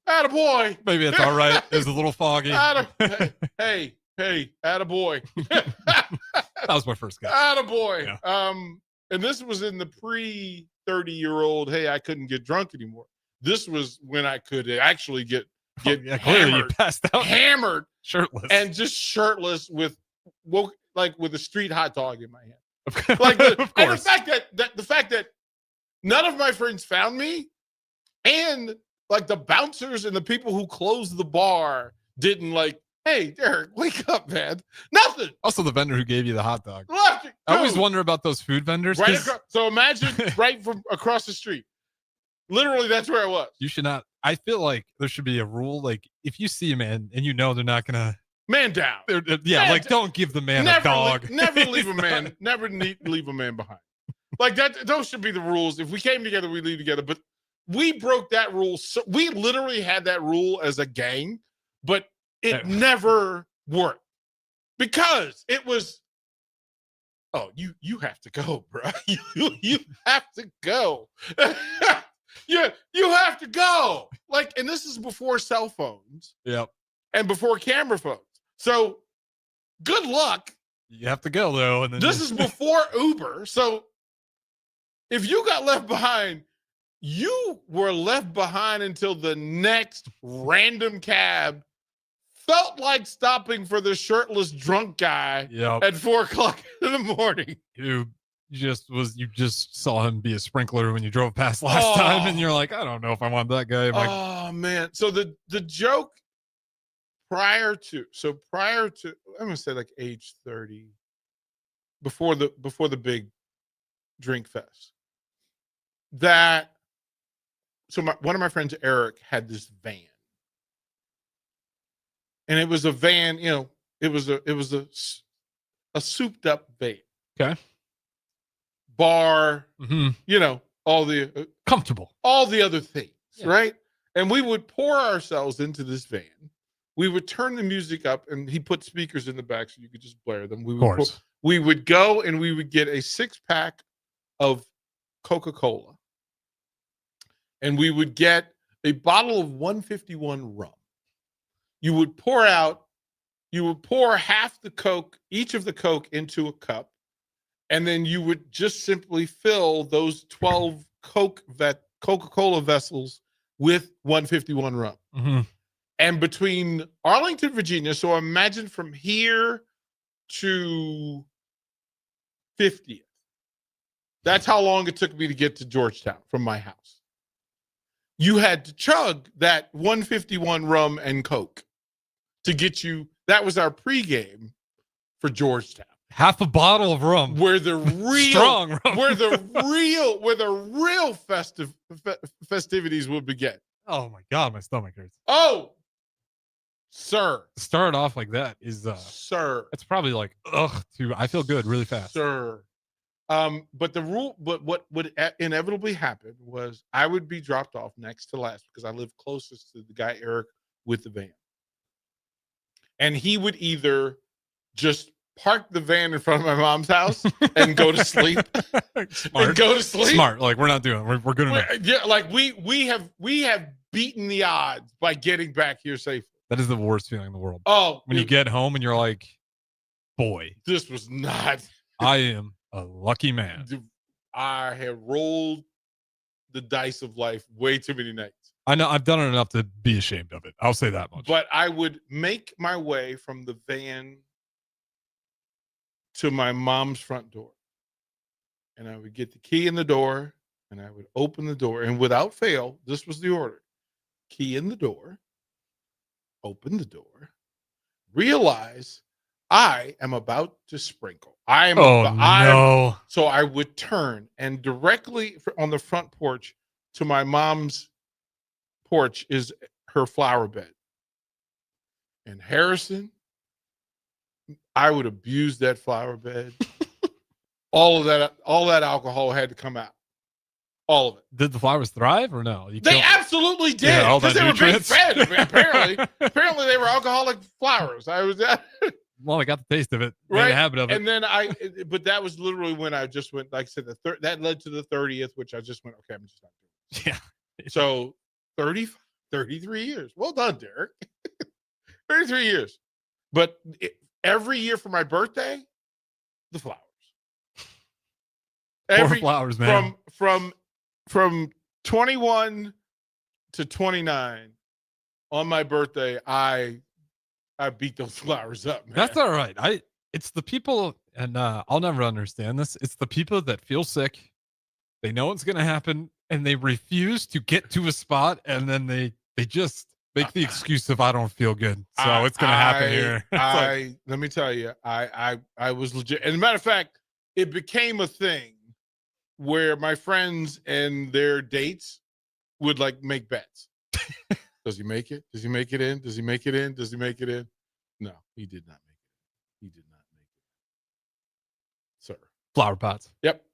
attaboy. Maybe it's all right. It was a little foggy. Hey, attaboy. That was my first guess. Attaboy. Yeah. And this was in the pre-30-year-old, hey, I couldn't get drunk anymore. This was when I could actually get clearly hammered, you passed out. Hammered. Shirtless. And just shirtless with a street hot dog in my hand. Like the fact that none of my friends found me, and like the bouncers and the people who closed the bar didn't like, hey, Derek, wake up, man. Nothing. Also, the vendor who gave you the hot dog. Left. I always wonder about those food vendors. Right across, so imagine right from across the street. Literally, that's where I was. You should not. I feel like there should be a rule. Like, if you see a man and you know they're not gonna man down. Don't give the man a dog. Never leave a man. Never leave a man behind. Like that. Those should be the rules. If we came together, we leave together. But we broke that rule. So we literally had that rule as a gang, but it never worked because it was. Oh, you have to go, bro. You have to go. You have to go. Like, and this is before cell phones. Yep. And before camera phones. So good luck. You have to go though. And then this is before Uber. So if you got left behind, you were left behind until the next random cab felt like stopping for the shirtless drunk guy at 4 o'clock in the morning. You just saw him be a sprinkler when you drove past last time, and you're like, I don't know if I want that guy. Oh man. So the joke prior to I'm gonna say like age 30, before the big drink fest, one of my friends, Eric, had this van. And it was a van, it was a souped up van. Okay. Bar, all the comfortable, all the other things, right? And we would pour ourselves into this van. We would turn the music up, and he put speakers in the back so you could just blare them. We would go and we would get a 6-pack of Coca-Cola, and we would get a bottle of 151 rum. You would pour half the Coke, each of the Coke, into a cup. And then you would just simply fill those 12 Coca-Cola vessels with 151 rum. Mm-hmm. And between Arlington, Virginia, so imagine from here to 50th. That's how long it took me to get to Georgetown from my house. You had to chug that 151 rum and Coke to get you. That was our pregame for Georgetown. Half a bottle of rum. Where the real strong rum. where the real festivities would begin. Oh my God, my stomach hurts. Oh, sir. To start off like that is sir. It's probably like I feel good really fast. Sir. But what would inevitably happen was I would be dropped off next to last because I lived closest to the guy Eric with the van. And he would either just park the van in front of my mom's house and go to sleep. Smart. And go to sleep. Smart. Like, we're not doing it. We're good enough. Yeah, like we have beaten the odds by getting back here safely. That is the worst feeling in the world. Oh, when you get home and you're like, boy, this was not. I am a lucky man. I have rolled the dice of life way too many nights. I know I've done it enough to be ashamed of it. I'll say that much. But I would make my way from the van to my mom's front door. And I would get the key in the door and I would open the door. And without fail, this was the order. Key in the door, open the door, realize I am about to sprinkle. So I would turn and directly on the front porch to my mom's porch is her flower bed. And Harrison, I would abuse that flower bed. all that alcohol had to come out. All of it. Did the flowers thrive or no? They absolutely did because they were being fed. Apparently they were alcoholic flowers. I was well, I got the taste of it, made right? a habit of it. And then but that was literally when I just went, like I said, that led to the 30th, which I just went, okay, I'm just not doing it. Yeah. So 33 years. Well done, Derek. 33 years. But every year for my birthday, the flowers. Poor flowers, man. From 21 to 29 on my birthday, I beat those flowers up, man. That's all right. It's the people, and I'll never understand this. It's the people that feel sick. They know it's going to happen, and they refuse to get to a spot, and then they just make the excuse of I don't feel good, so it's going to happen here. Let me tell you, I was legit. As a matter of fact, it became a thing where my friends and their dates would like make bets. Does he make it? Does he make it in? Does he make it in? Does he make it in? No, he did not make it. He did not make it. Sir. Flower pots. Yep.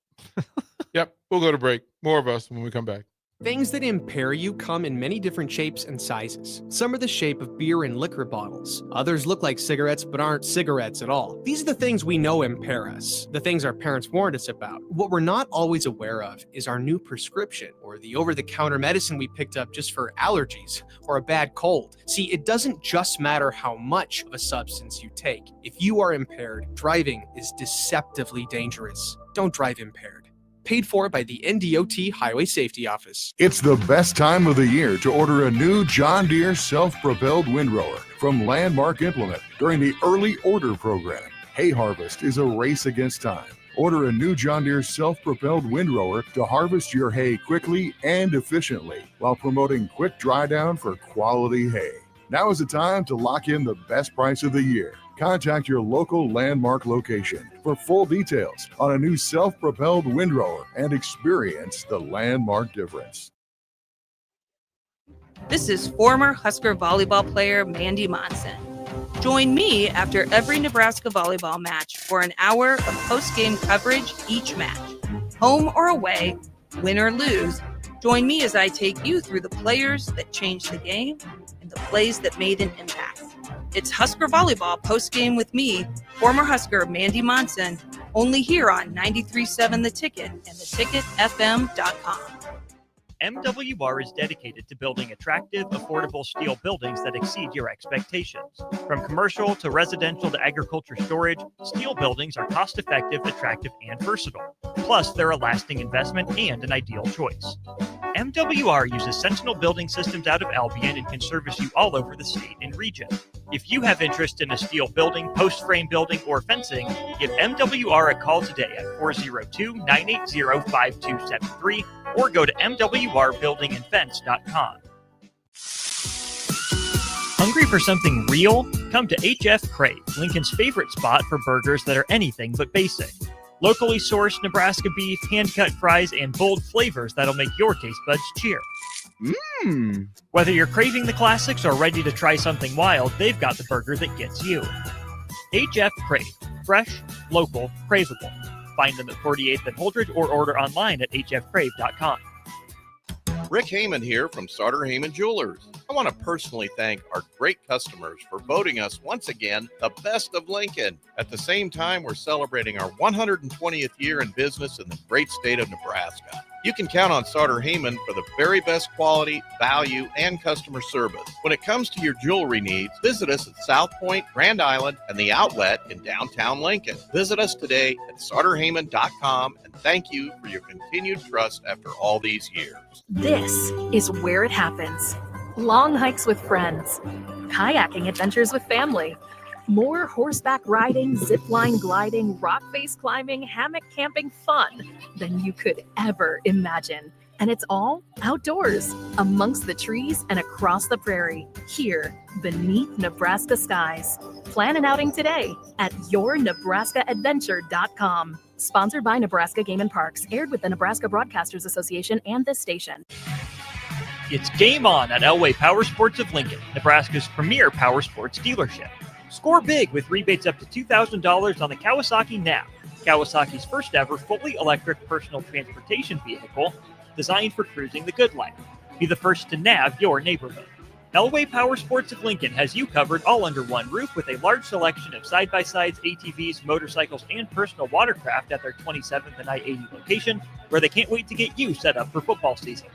Yep. We'll go to break. More of us when we come back. Things that impair you come in many different shapes and sizes. Some are the shape of beer and liquor bottles. Others look like cigarettes but aren't cigarettes at all. These are the things we know impair us, the things our parents warned us about. What we're not always aware of is our new prescription or the over-the-counter medicine we picked up just for allergies or a bad cold. See, it doesn't just matter how much of a substance you take. If you are impaired, driving is deceptively dangerous. Don't drive impaired. Paid for by the NDOT Highway Safety Office. It's the best time of the year to order a new John Deere self-propelled windrower from Landmark Implement during the early order program. Hay harvest is a race against time. Order a new John Deere self-propelled windrower to harvest your hay quickly and efficiently while promoting quick dry down for quality hay. Now is the time to lock in the best price of the year. Contact your local Landmark location for full details on a new self-propelled windrower and experience the Landmark difference. This is former Husker volleyball player Mandy Monson. Join me after every Nebraska volleyball match for an hour of post-game coverage each match. Home or away, win or lose, join me as I take you through the players that changed the game and the plays that made an impact. It's Husker Volleyball post-game with me, former Husker Mandy Monson, only here on 93.7 The Ticket and theticketfm.com. MWR is dedicated to building attractive, affordable steel buildings that exceed your expectations. From commercial to residential to agriculture storage, steel buildings are cost-effective, attractive, and versatile. Plus, they're a lasting investment and an ideal choice. MWR uses Sentinel Building Systems out of Albion and can service you all over the state and region. If you have interest in a steel building, post-frame building, or fencing, give MWR a call today at 402-980-5273 or go to mwrbuildingandfence.com. Hungry for something real? Come to HF Crave, Lincoln's favorite spot for burgers that are anything but basic. Locally sourced Nebraska beef, hand-cut fries, and bold flavors that'll make your taste buds cheer. Whether you're craving the classics or ready to try something wild, they've got the burger that gets you. HF Crave. Fresh, local, craveable. Find them at 48th and Holdridge or order online at hfcrave.com. Rick Heyman here from Sartor Heyman Jewelers. I want to personally thank our great customers for voting us once again the best of Lincoln. At the same time, we're celebrating our 120th year in business in the great state of Nebraska. You can count on Sauter Heyman for the very best quality, value, and customer service. When it comes to your jewelry needs, visit us at South Point, Grand Island, and the Outlet in downtown Lincoln. Visit us today at sauterheyman.com, and thank you for your continued trust after all these years. This is where it happens. Long hikes with friends, kayaking adventures with family, more horseback riding, zipline gliding, rock face climbing, hammock camping fun than you could ever imagine. And it's all outdoors, amongst the trees and across the prairie, here beneath Nebraska skies. Plan an outing today at yournebraskaadventure.com. Sponsored by Nebraska Game and Parks, aired with the Nebraska Broadcasters Association and this station. It's game on at Elway Power Sports of Lincoln, Nebraska's premier power sports dealership. Score big with rebates up to $2,000 on the Kawasaki NAV, Kawasaki's first ever fully electric personal transportation vehicle designed for cruising the good life. Be the first to NAV your neighborhood. Elway Power Sports of Lincoln has you covered all under one roof with a large selection of side-by-sides, ATVs, motorcycles, and personal watercraft at their 27th and I-80 location, where they can't wait to get you set up for football season.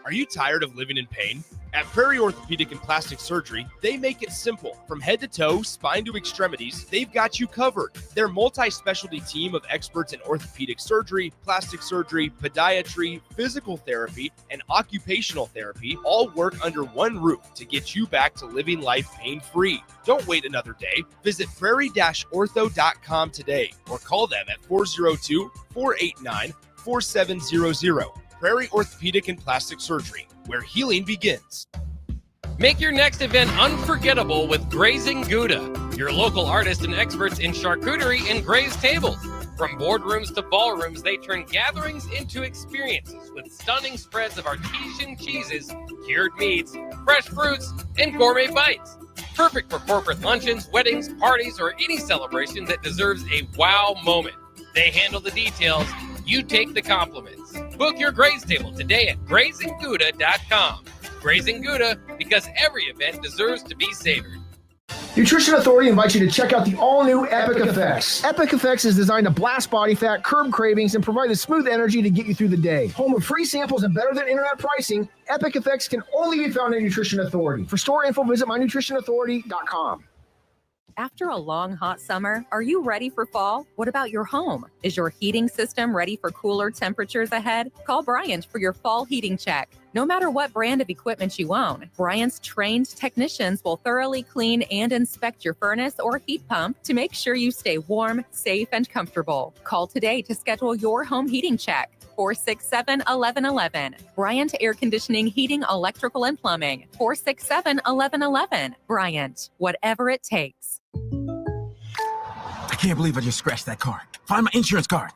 Are you tired of living in pain? At Prairie Orthopedic and Plastic Surgery, they make it simple. From head to toe, spine to extremities, they've got you covered. Their multi-specialty team of experts in orthopedic surgery, plastic surgery, podiatry, physical therapy, and occupational therapy all work under one roof to get you back to living life pain-free. Don't wait another day. Visit prairie-ortho.com today or call them at 402-489-4700. Prairie Orthopedic and Plastic Surgery, where healing begins. Make your next event unforgettable with Grazing Gouda, your local artists and experts in charcuterie and grazed tables. From boardrooms to ballrooms, they turn gatherings into experiences with stunning spreads of artesian cheeses, cured meats, fresh fruits, and gourmet bites. Perfect for corporate luncheons, weddings, parties, or any celebration that deserves a wow moment. They handle the details. You take the compliments. Book your graze table today at GrazingGouda.com. Grazing Gouda, because every event deserves to be savored. Nutrition Authority invites you to check out the all-new Epic Effects. Epic Effects is designed to blast body fat, curb cravings, and provide the smooth energy to get you through the day. Home of free samples and better than internet pricing, Epic Effects can only be found at Nutrition Authority. For store info, visit mynutritionauthority.com. After a long, hot summer, are you ready for fall? What about your home? Is your heating system ready for cooler temperatures ahead? Call Bryant for your fall heating check. No matter what brand of equipment you own, Bryant's trained technicians will thoroughly clean and inspect your furnace or heat pump to make sure you stay warm, safe, and comfortable. Call today to schedule your home heating check. 467-1111. Bryant Air Conditioning, Heating, Electrical, and Plumbing. 467-1111. Bryant, whatever it takes. I can't believe I just scratched that card. Find my insurance card.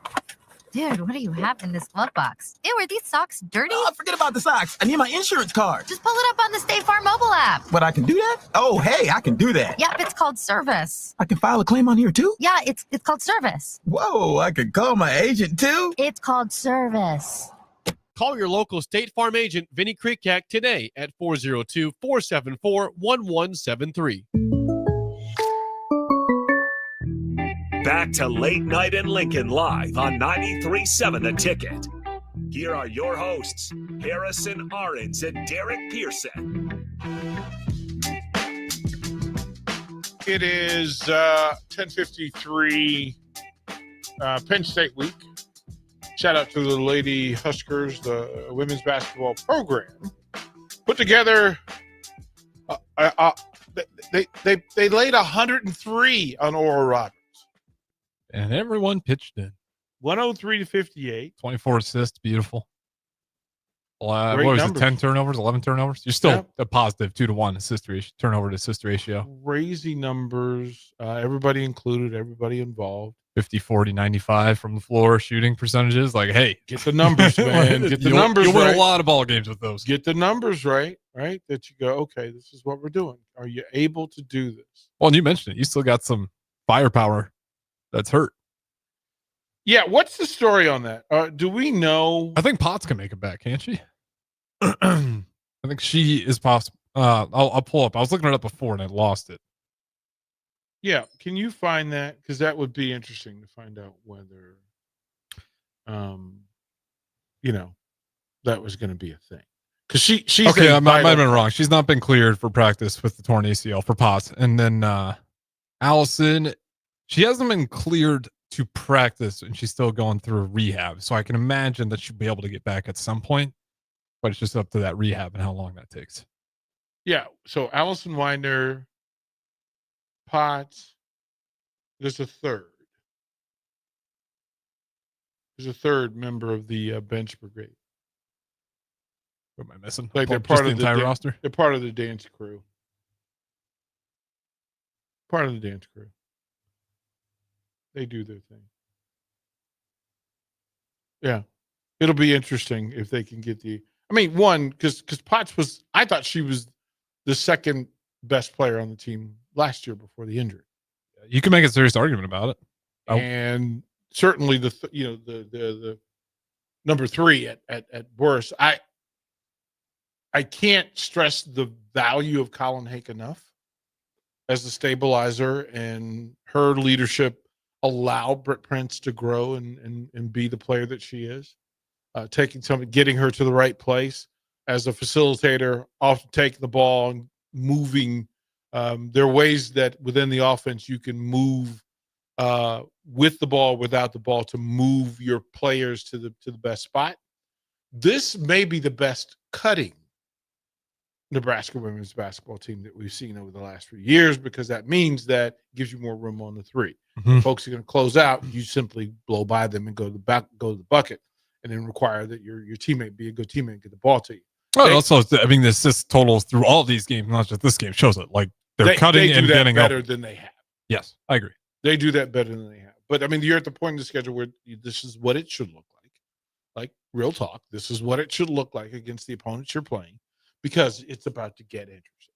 Dude, what do you have in this glove box? Ew, are these socks dirty? Oh, forget about the socks. I need my insurance card. Just pull it up on the State Farm mobile app. But I can do that? Oh, hey, I can do that. Yep, it's called service. I can file a claim on here too? Yeah, it's called service. Whoa, I can call my agent too? It's called service. Call your local State Farm agent, Vinny Krikak, today at 402-474-1173. Back to Late Night in Lincoln live on 93.7 The Ticket. Here are your hosts, Harrison Arens and Derek Pearson. It is 10:53 Penn State week. Shout out to the Lady Huskers, the women's basketball program. Put together, they laid 103 on Oral Roberts. And everyone pitched in. 103-58. 24 assists, beautiful. What Great was numbers. it, 10 turnovers, 11 turnovers? You're still a positive 2-to-1 assist ratio, turnover to assist ratio. Crazy numbers. Everybody included, everybody involved. 50, 40, 95 from the floor shooting percentages. Like, hey. Get the numbers, man. Get the numbers You'll right. win a lot of ball games with those. Get the numbers right? That you go, okay, this is what we're doing. Are you able to do this? Well, and you mentioned it. You still got some firepower that's hurt. Yeah, what's the story on that? Do we know? I think Potts can make it back, can't she? I think she is possible. I'll pull up. I was looking it up before and I lost it. Yeah, can you find that? Because that would be interesting to find out whether, that was going to be a thing. Because she's okay. I might have vital- been wrong. She's not been cleared for practice with the torn ACL for Potts, and then Allison, she hasn't been cleared to practice, and she's still going through rehab. So I can imagine that she'll be able to get back at some point, but it's just up to that rehab and how long that takes. Yeah, so Allison Winder, Potts. There's a third. There's a third member of the bench brigade. What am I missing? Like they're Just part the of entire roster. They're part of the dance crew. Part of the dance crew. They do their thing. Yeah, it'll be interesting if they can get the. I mean, one because Potts was. I thought she was the second best player on the team last year before the injury. You can make a serious argument about it. And certainly the number 3 at worst. I can't stress the value of Colin Hake enough as a stabilizer, and her leadership allowed Britt Prince to grow and be the player that she is. Getting her to the right place as a facilitator, often taking the ball and moving. There are ways that within the offense you can move with the ball, without the ball, to move your players to the best spot. This may be the best cutting Nebraska women's basketball team that we've seen over the last few years, because that means that it gives you more room on the 3. Mm-hmm. Folks are going to close out. You simply blow by them and go to the bucket, and then require that your teammate be a good teammate and get the ball to you. Also, I mean, the assist totals through all these games, not just this game, shows it. Like they're cutting and getting better up. than they have. Yes, I agree. They do that better than they have. But I mean, you're at the point in the schedule where this is what it should look like. Like real talk, this is what it should look like against the opponents you're playing, because it's about to get interesting.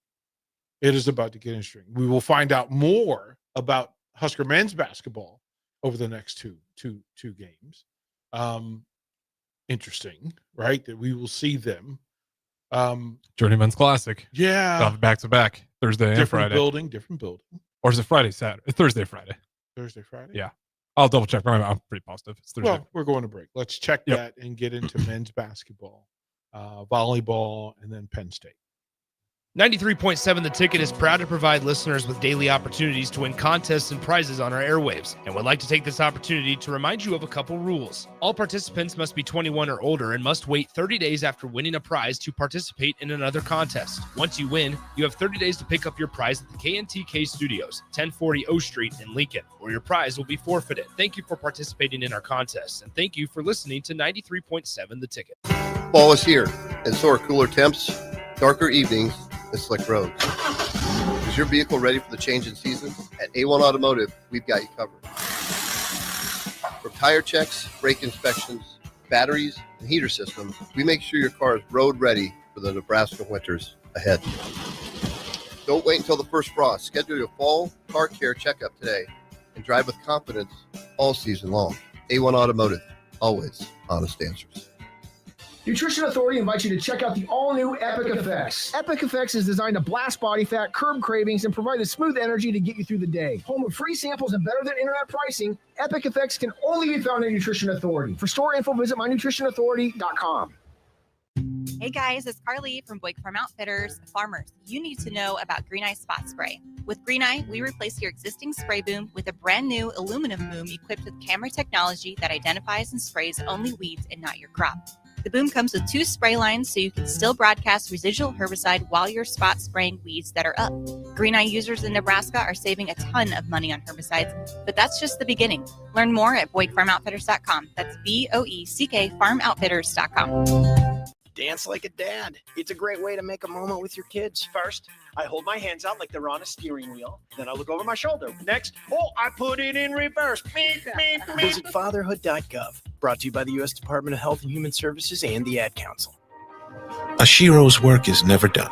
It is about to get interesting. We will find out more about Husker men's basketball over the next two games. Interesting, right? That we will see them. Journeyman's Classic. Yeah. Back to back, Thursday and Friday. Different building. Or is it Friday, Saturday? Thursday, Friday. Thursday, Friday? Yeah. I'll double check. I'm pretty positive. It's Thursday. Well, we're going to break. Let's check that and get into men's basketball, volleyball, and then Penn State. 93.7 The Ticket is proud to provide listeners with daily opportunities to win contests and prizes on our airwaves, and would like to take this opportunity to remind you of a couple rules. All participants must be 21 or older and must wait 30 days after winning a prize to participate in another contest. Once you win, you have 30 days to pick up your prize at the KNTK Studios, 1040 O Street in Lincoln, or your prize will be forfeited. Thank you for participating in our contests, and thank you for listening to 93.7 The Ticket. Fall is here, and so are cooler temps, darker evenings, and slick roads. Is your vehicle ready for the change in seasons? At A1 Automotive, we've got you covered. From tire checks, brake inspections, batteries, and heater systems, we make sure your car is road ready for the Nebraska winters ahead. Don't wait until the first frost. Schedule your fall car care checkup today and drive with confidence all season long. A1 Automotive, always honest answers. Nutrition Authority invites you to check out the all-new Epic Effects. Epic Effects is designed to blast body fat, curb cravings, and provide the smooth energy to get you through the day. Home of free samples and better than internet pricing, Epic Effects can only be found at Nutrition Authority. For store info, visit mynutritionauthority.com. Hey guys, it's Carly from Boyd Farm Outfitters. Farmers, you need to know about Green Eye Spot Spray. With Green Eye, we replace your existing spray boom with a brand new aluminum boom equipped with camera technology that identifies and sprays only weeds and not your crop. The boom comes with 2 spray lines so you can still broadcast residual herbicide while you're spot spraying weeds that are up. Green Eye users in Nebraska are saving a ton of money on herbicides, but that's just the beginning. Learn more at BoydFarmOutfitters.com. That's BOECK FarmOutfitters.com. Dance like a dad. It's a great way to make a moment with your kids. First, I hold my hands out like they're on a steering wheel. Then I look over my shoulder. Next, I put it in reverse. Visit fatherhood.gov. Brought to you by the U.S. Department of Health and Human Services and the Ad Council. Ashiro's work is never done.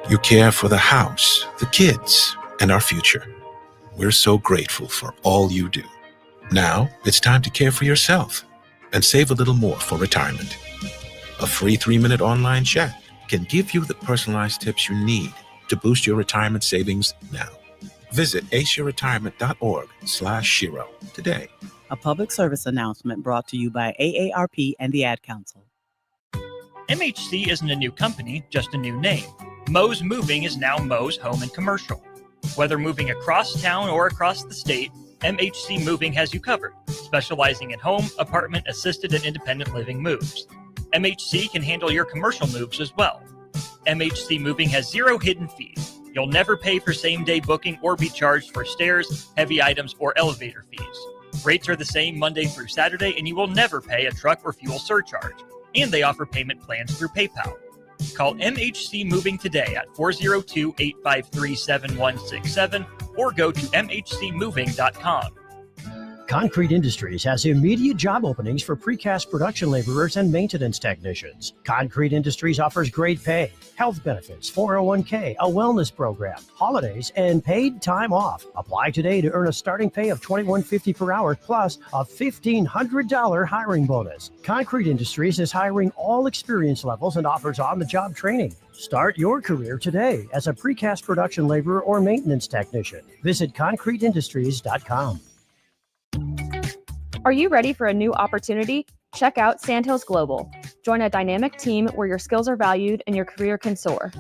You care for the house, the kids, and our future. We're so grateful for all you do. Now it's time to care for yourself and save a little more for retirement. A free 3-minute online chat can give you the personalized tips you need to boost your retirement savings now. Visit aceyourretirement.org/Shiro today. A public service announcement brought to you by AARP and the Ad Council. MHC isn't a new company, just a new name. Moe's Moving is now Moe's Home and Commercial. Whether moving across town or across the state, MHC Moving has you covered, specializing in home, apartment, assisted, and independent living moves. MHC can handle your commercial moves as well. MHC Moving has 0 hidden fees. You'll never pay for same-day booking or be charged for stairs, heavy items, or elevator fees. Rates are the same Monday through Saturday, and you will never pay a truck or fuel surcharge. And they offer payment plans through PayPal. Call MHC Moving today at 402-853-7167 or go to mhcmoving.com. Concrete Industries has immediate job openings for precast production laborers and maintenance technicians. Concrete Industries offers great pay, health benefits, 401k, a wellness program, holidays, and paid time off. Apply today to earn a starting pay of $21.50 per hour plus a $1,500 hiring bonus. Concrete Industries is hiring all experience levels and offers on-the-job training. Start your career today as a precast production laborer or maintenance technician. Visit concreteindustries.com. Are you ready for a new opportunity? Check out Sandhills Global. Join a dynamic team where your skills are valued and your career can soar.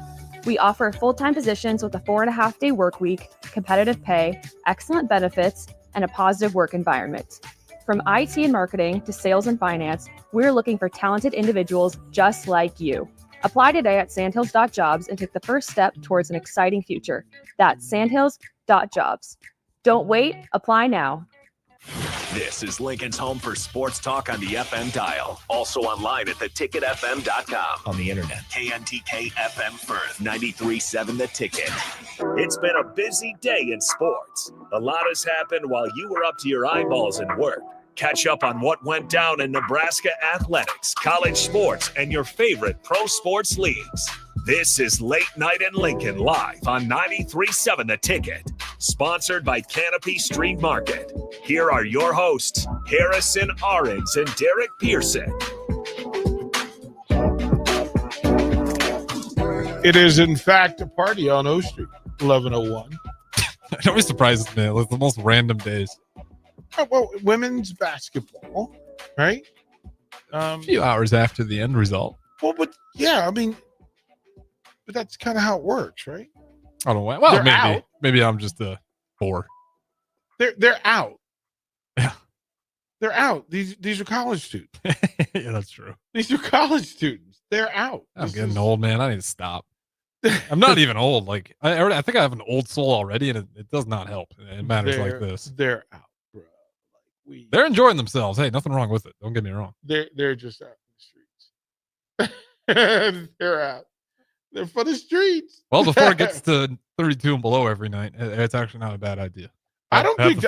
We offer full-time positions with a 4.5-day work week, competitive pay, excellent benefits, and a positive work environment. From IT and marketing to sales and finance, we're looking for talented individuals just like you. Apply today at sandhills.jobs and take the first step towards an exciting future. That's sandhills.jobs. Don't wait, apply now. This is Lincoln's home for sports talk on the FM dial. Also online at theticketfm.com. On the internet. KNTK FM Firth, 93.7 The Ticket. It's been a busy day in sports. A lot has happened while you were up to your eyeballs in work. Catch up on what went down in Nebraska athletics, college sports, and your favorite pro sports leagues. This is Late Night in Lincoln live on 93.7 The Ticket. Sponsored by Canopy Street Market. Here are your hosts, Harrison Arens and Derek Pearson. It is, in fact, a party on O Street, 1101. It always surprises me. It's the most random days. Oh, well, women's basketball, right? A few hours after the end result. Well, but yeah, I mean, but that's kind of how it works, right? I don't know. Well, They're maybe I'm just a bore. They're out. Yeah, they're out. These are college students. Yeah, that's true. These are college students. They're out. I'm getting old, man. I need to stop. I'm not even old. Like I think I have an old soul already, and it does not help in matters like this. They're out, bro. They're enjoying themselves. Hey, nothing wrong with it. Don't get me wrong. They're just out in the streets. They're out. They're for the streets. Well, before it gets to 32 and below every night, it's actually not a bad idea. I don't think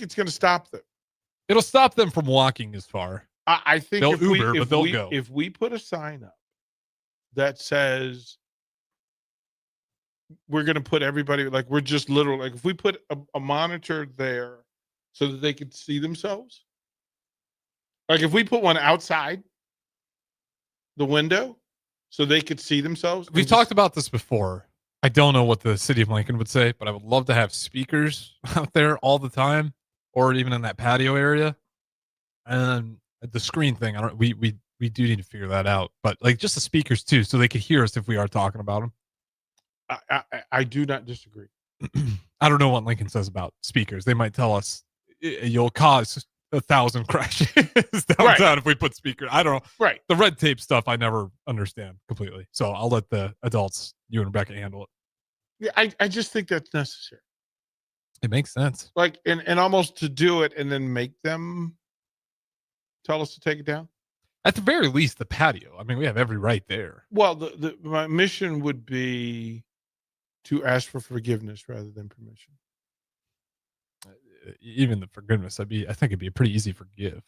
it's going to stop them. It'll stop them from walking as far. I think they'll Uber, but they'll go. If we put a sign up that says we're going to put everybody, like we're just literal, like if we put a monitor there so that they could see themselves, like if we put one outside the window so they could see themselves. We've talked about this before. I don't know what the city of Lincoln would say, but I would love to have speakers out there all the time, or even in that patio area. And the screen thing, we do need to figure that out. But like just the speakers too, so they could hear us if we are talking about them. I do not disagree. I don't know what Lincoln says about speakers. They might tell us you'll cause 1,000 crashes downtown if we put speakers. I don't know. Right. The red tape stuff I never understand completely. So I'll let the adults, you and Rebecca, handle it. Yeah, I just think that's necessary. It makes sense. Like and almost to do it and then make them tell us to take it down. At the very least, the patio. I mean, we have every right there. Well, my mission would be to ask for forgiveness rather than permission. Even the forgiveness, I think it'd be a pretty easy forgive.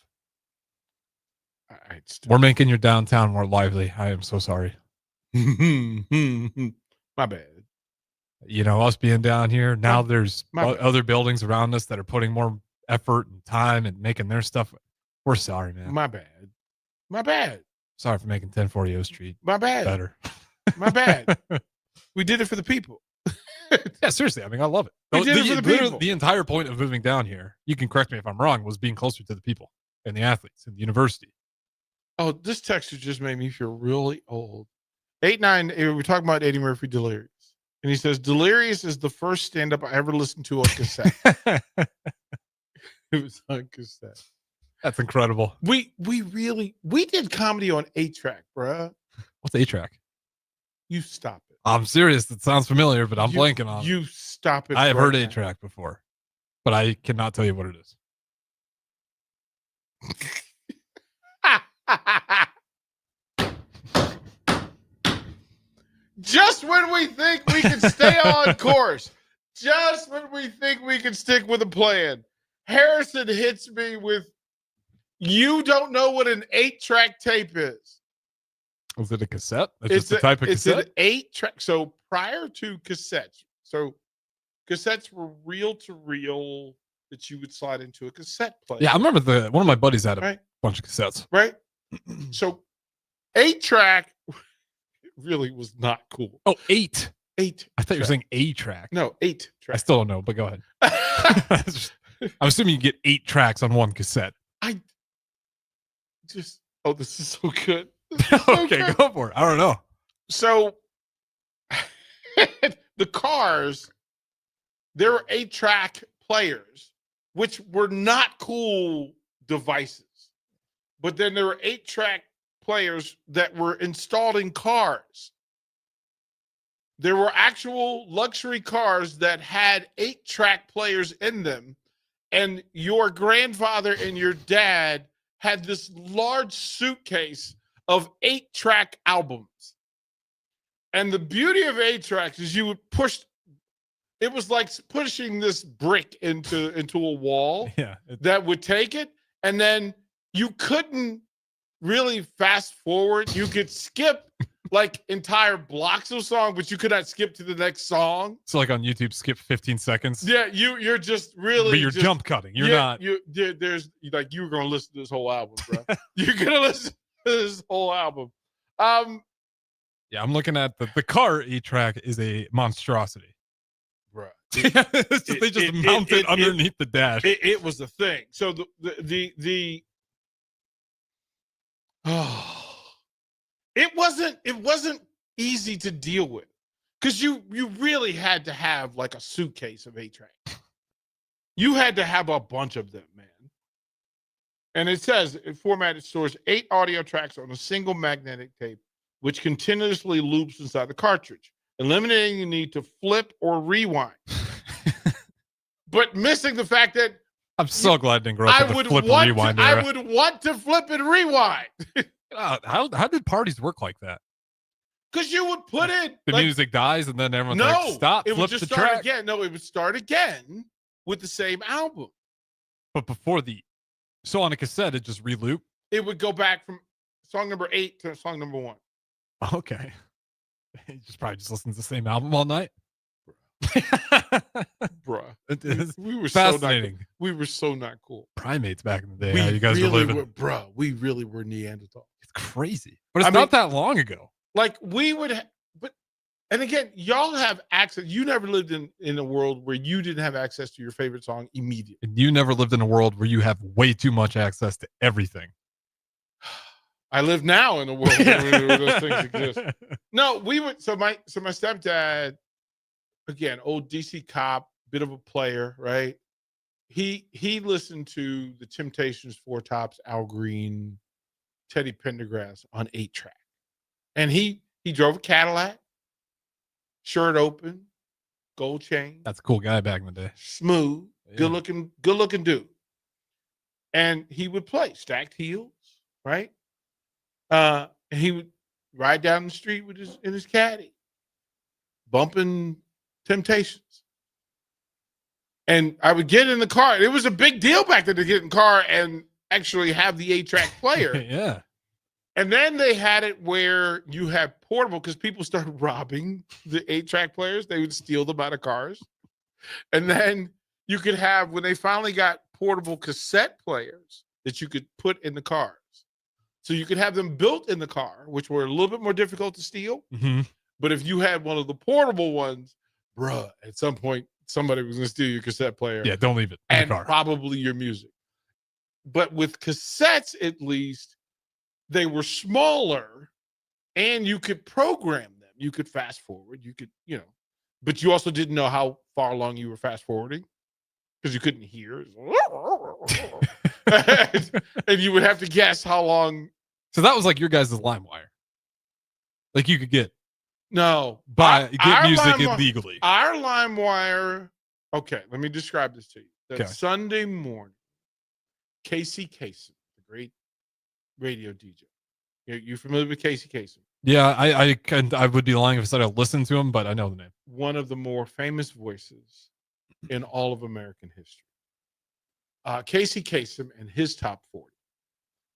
We're making your downtown more lively. I am so sorry. My bad. You know, us being down here now, there's other buildings around us that are putting more effort and time and making their stuff. We're sorry, man. My bad. Sorry for making 1040 O Street My bad. better. My bad. We did it for the people. Yeah, seriously. I mean, I love it. We did it for the people. The entire point of moving down here, you can correct me if I'm wrong, was being closer to the people and the athletes and the university. Oh, this texture just made me feel really old. 8-9, we're talking about Eddie Murphy Delirious. And he says, Delirious is the first stand-up I ever listened to on cassette. It was on cassette. That's incredible. We did comedy on 8-track, bruh. What's 8-track? You stop it. I'm serious. It sounds familiar, but I'm blanking on it. You stop it. I have right heard now. 8-track before, but I cannot tell you what it is. Just when we think we can stay on course, just when we think we can stick with a plan, Harrison hits me with, you don't know what an 8-track tape is. Was it a cassette? It's just a type of cassette? It's an 8-track. So prior to cassettes, so cassettes were reel to reel that you would slide into a cassette player. Yeah, I remember one of my buddies had a Right. bunch of cassettes. Right? So 8-track really was not cool. Oh, 8. 8. I thought you were saying A-track. No, 8-track. I still don't know, but go ahead. I'm assuming you get 8 tracks on one cassette. This is so good. Okay, go for it. I don't know. So the cars, there were 8-track players, which were not cool devices. But then there were 8-track players that were installed in cars. There were actual luxury cars that had 8-track players in them. And your grandfather and your dad had this large suitcase of 8-track albums. And the beauty of 8-tracks is you would push, it was like pushing this brick into a wall that would take it. And then you couldn't really fast forward. You could skip like entire blocks of song, but you could not skip to the next song. So like on YouTube, skip 15 seconds. Yeah, you're just really. But you're jump cutting. You're not. There's like, you were going to listen to this whole album, bro. You're going to listen to this whole album. Yeah, I'm looking at the car 8-track is a monstrosity. Bro. They just mount it underneath the dash. It was the thing. So it wasn't easy to deal with, because you really had to have like a suitcase of 8-track. You had to have a bunch of them, man. And it says it formatted stores 8 audio tracks on a single magnetic tape, which continuously loops inside the cartridge, eliminating the need to flip or rewind. But missing the fact that I'm so glad I didn't grow up with the flip and rewind era. I would want to flip and rewind. How did parties work like that? Because you would put it. The music dies and then everyone's like, stop, it flip would just the start track. again. No, it would start again with the same album. But so on a cassette, it just reloop? It would go back from song number 8 to song number 1. Okay. You just probably just listens to the same album all night. Bruh. We were fascinating. We were so not cool. Primates back in the day. How you guys were living. We really were Neanderthal. It's crazy. But it's not that long ago. Like we would and again, y'all have access. You never lived in a world where you didn't have access to your favorite song immediately. And you never lived in a world where you have way too much access to everything. I live now in a world where those things exist. No, we would. So my stepdad, again, old DC cop, bit of a player, right? He listened to the Temptations, Four Tops, Al Green, Teddy Pendergrass on 8-track, and he drove a Cadillac, shirt open, gold chain. That's a cool guy back in the day. Smooth, good looking dude, and he would play Stacked Heels, right? And he would ride down the street in his caddy, bumping Temptations. And I would get in the car. It was a big deal back then to get in the car and actually have the 8-track player. Yeah. And then they had it where you had portable, because people started robbing the 8-track players. They would steal them out of cars. And then you could have, when they finally got portable cassette players that you could put in the cars, So you could have them built in the car, which were a little bit more difficult to steal. Mm-hmm. But if you had one of the portable ones, bruh, at some point somebody was going to steal your cassette player. Yeah, don't leave it in and the car. probably your music. But with cassettes, at least, they were smaller, and you could program them. You could fast forward. You could, but you also didn't know how far along you were fast forwarding because you couldn't hear. And you would have to guess how long. So that was like your guys' LimeWire. Like you could get our music Lime- illegally. Our LimeWire. Okay, let me describe this to you. That Okay. Sunday morning, Casey Kasem, the great radio DJ. You familiar with Casey Kasem? Yeah, I would be lying if I said I listened to him, but I know the name. One of the more famous voices in all of American history. Casey Kasem and his top 40.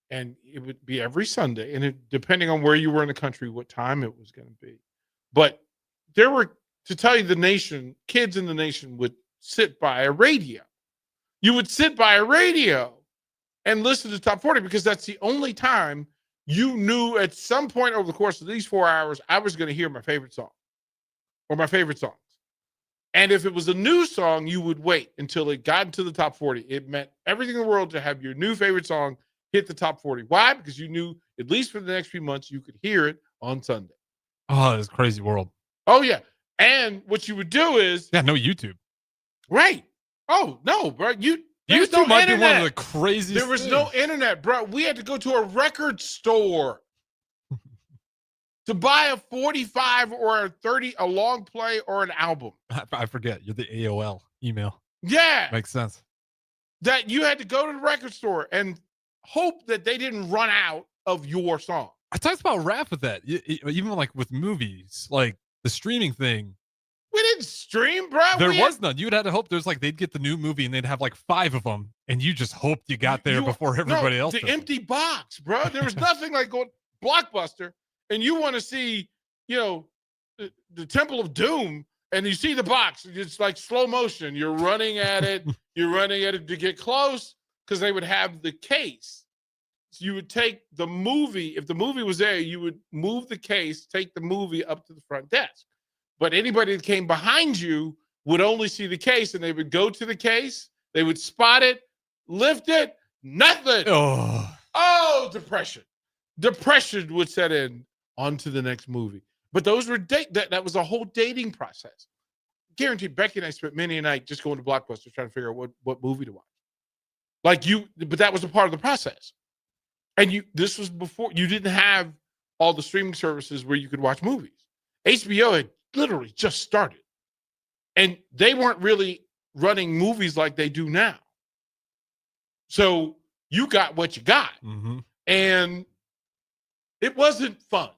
And it would be every Sunday, and depending on where you were in the country, what time it was going to be. But there were, to tell you the nation, kids in the nation would sit by a radio. You would sit by a radio and listen to top 40 because that's the only time you knew at some point over the course of these 4 hours, I was going to hear my favorite song or my favorite songs. And if it was a new song, you would wait until it got into the top 40. It meant everything in the world to have your new favorite song hit the top 40. Why? Because you knew, at least for the next few months, you could hear it on Sunday. Oh, it's a crazy world. Oh, yeah. And what you would do is... Yeah, no YouTube. Right. Oh, no, bro. YouTube no might internet. be one of the craziest There was no internet, bro. We had to go to a record store to buy a 45 or a 30, a long play or an album. I forget. You're the AOL email. Yeah. Makes sense. That you had to go to the record store and hope that they didn't run out of your song. I talked about rap with that. Even like with movies, like the streaming thing. We didn't stream, bro. There was none. You'd have to hope there's like they'd get the new movie and they'd have like 5 of them, and you just hoped you got there before everybody else. The did. empty box, bro. There was nothing like going Blockbuster, and you want to see, the Temple of Doom, and you see the box. It's like slow motion. You're running at it. You're running at it to get close because they would have the case. So you would take the movie. If the movie was there, you would move the case, take the movie up to the front desk. But anybody that came behind you would only see the case, and they would go to the case. They would spot it, lift it, nothing. Oh, depression. Depression would set in on to the next movie. But those were that was a whole dating process. Guaranteed, Becky and I spent many a night just going to Blockbuster trying to figure out what movie to watch. But that was a part of the process. And this was before you didn't have all the streaming services where you could watch movies. HBO had literally just started. And they weren't really running movies like they do now. So you got what you got. Mm-hmm. And it wasn't fun,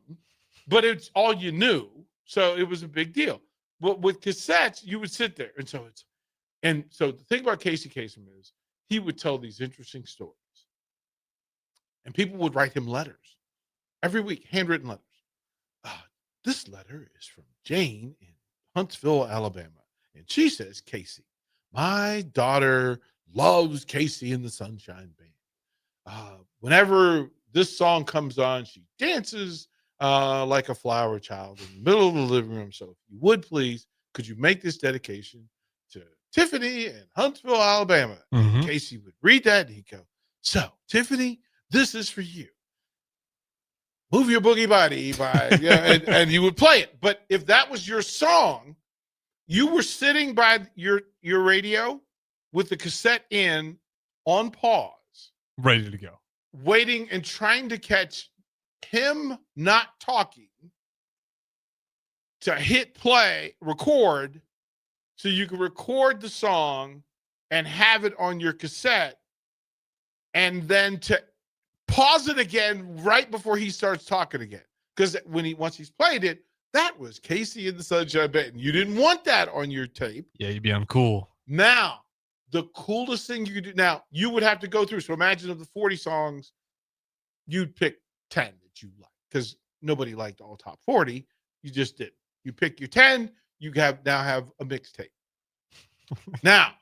but it's all you knew. So it was a big deal. But with cassettes, you would sit there. And so the thing about Casey Kasem is he would tell these interesting stories. And people would write him letters every week, handwritten letters. This letter is from Jane in Huntsville, Alabama. And she says, Casey, my daughter loves Casey and the Sunshine Band. Whenever this song comes on, she dances like a flower child in the middle of the living room. So if you would please, could you make this dedication to Tiffany in Huntsville, Alabama? Mm-hmm. Casey would read that and he'd go, so Tiffany, this is for you. Move Your Boogie Body by, and you would play it. But if that was your song, you were sitting by your radio with the cassette in on pause, ready to go, waiting and trying to catch him not talking to hit play, record, so you could record the song and have it on your cassette, and then to pause it again right before he starts talking again. Because once he's played it, that was Casey and the Sunshine Band. You didn't want that on your tape. Yeah, you'd be uncool. Now, the coolest thing you could do, now you would have to go through. So imagine of the 40 songs, you'd pick 10 that you like, because nobody liked all top 40. You just did. You pick your 10, you now have a mixtape. Now,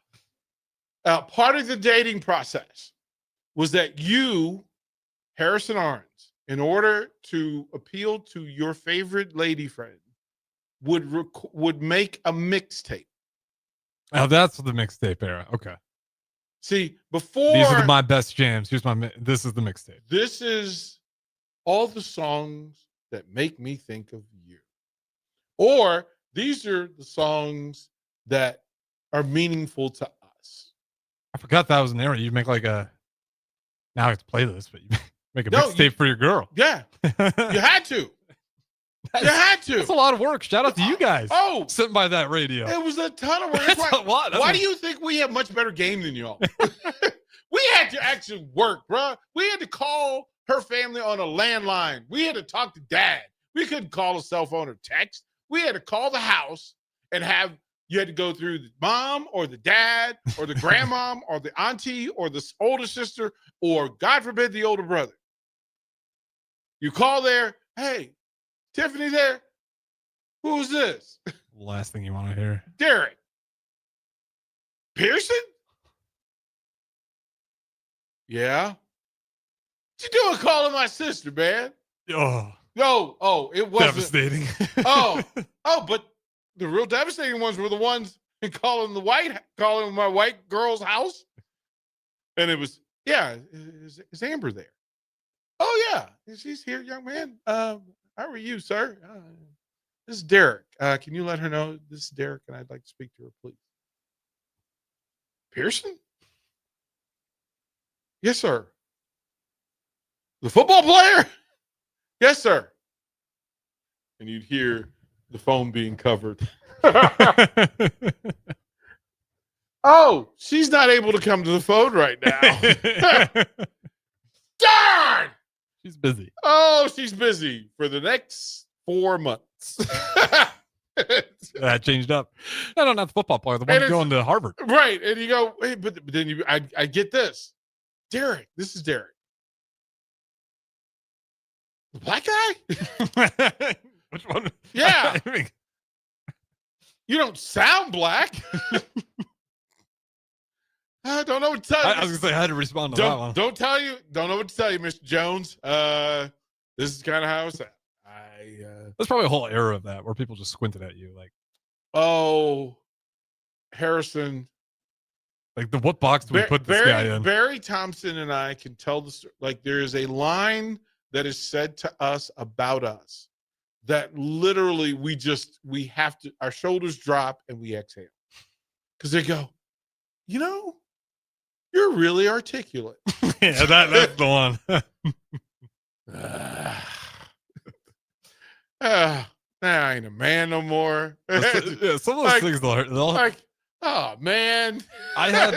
part of the dating process was that you Harrison Arens, in order to appeal to your favorite lady friend, would make a mixtape. Oh, that's the mixtape era. Okay. See, before These are my best jams. This is the mixtape. This is all the songs that make me think of you. Or these are the songs that are meaningful to us. I forgot that was an era. You make like a. Now I have to play this, but you make a mixtape for your girl. Yeah, you had to. You had to. That's a lot of work. Shout out to you guys. Oh, sitting by that radio. It was a ton of work. That's a lot. Why do you think we have much better game than y'all? We had to actually work, bro. We had to call her family on a landline. We had to talk to dad. We couldn't call a cell phone or text. We had to call the house and you had to go through the mom or the dad or the grandmom or the auntie or the older sister or, God forbid, the older brother. You call there, hey, Tiffany there? Who's this? Last thing you want to hear. Derek. Pearson? Yeah. What you doing calling my sister, man? Oh. No, it wasn't. Devastating. But the real devastating ones were the ones calling my white girl's house. And it was, is Amber there? Oh, yeah. She's here, young man. How are you, sir? This is Derek. Can you let her know this is Derek and I'd like to speak to her, please? Pearson? Yes, sir. The football player? Yes, sir. And you'd hear the phone being covered. Oh, she's not able to come to the phone right now. Darn! She's busy. Oh, she's busy for the next 4 months. That changed up. No, not the football player. The one going to Harvard. Right. And you go, hey, but then I get this. Derek. This is Derek. The black guy? Which one? Yeah. You don't sound black. I don't know what to tell you. I was going to say I had to respond to that one. Don't know what to tell you, Mr. Jones. This is kind of how it's at. There's probably a whole era of that where people just squinted at you like, oh, Harrison. Like, what box do we put this guy in? Barry Thompson and I can tell the story. Like, there is a line that is said to us about us that literally we have to, our shoulders drop and we exhale. Because they go, you're really articulate. Yeah, that's the one. I ain't a man no more. Some of those things they'll like, oh man. I had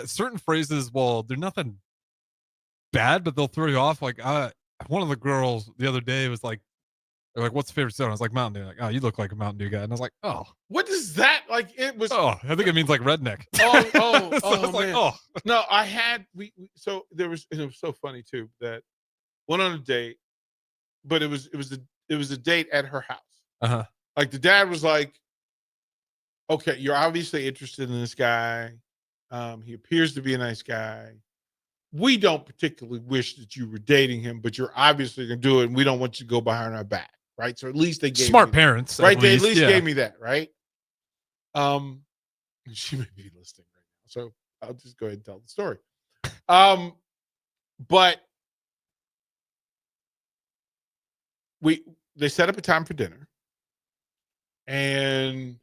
certain phrases, well, they're nothing bad, but they'll throw you off. Like one of the girls the other day was like, they're like, what's the favorite soda? I was like, Mountain Dew. Like, oh, you look like a Mountain Dew guy. And I was like, oh. What is that? Like, it was. Oh, I think it means like redneck. So No, I had, so there was, and it was so funny too, that went on a date, but it was a date at her house. Uh-huh. Like, the dad was like, okay, you're obviously interested in this guy. He appears to be a nice guy. We don't particularly wish that you were dating him, but you're obviously going to do it, and we don't want you to go behind our back, right? So at least they gave smart me parents, that, right? They at least gave me that, right? She may be listening right now, so I'll just go ahead and tell the story. But they set up a time for dinner, and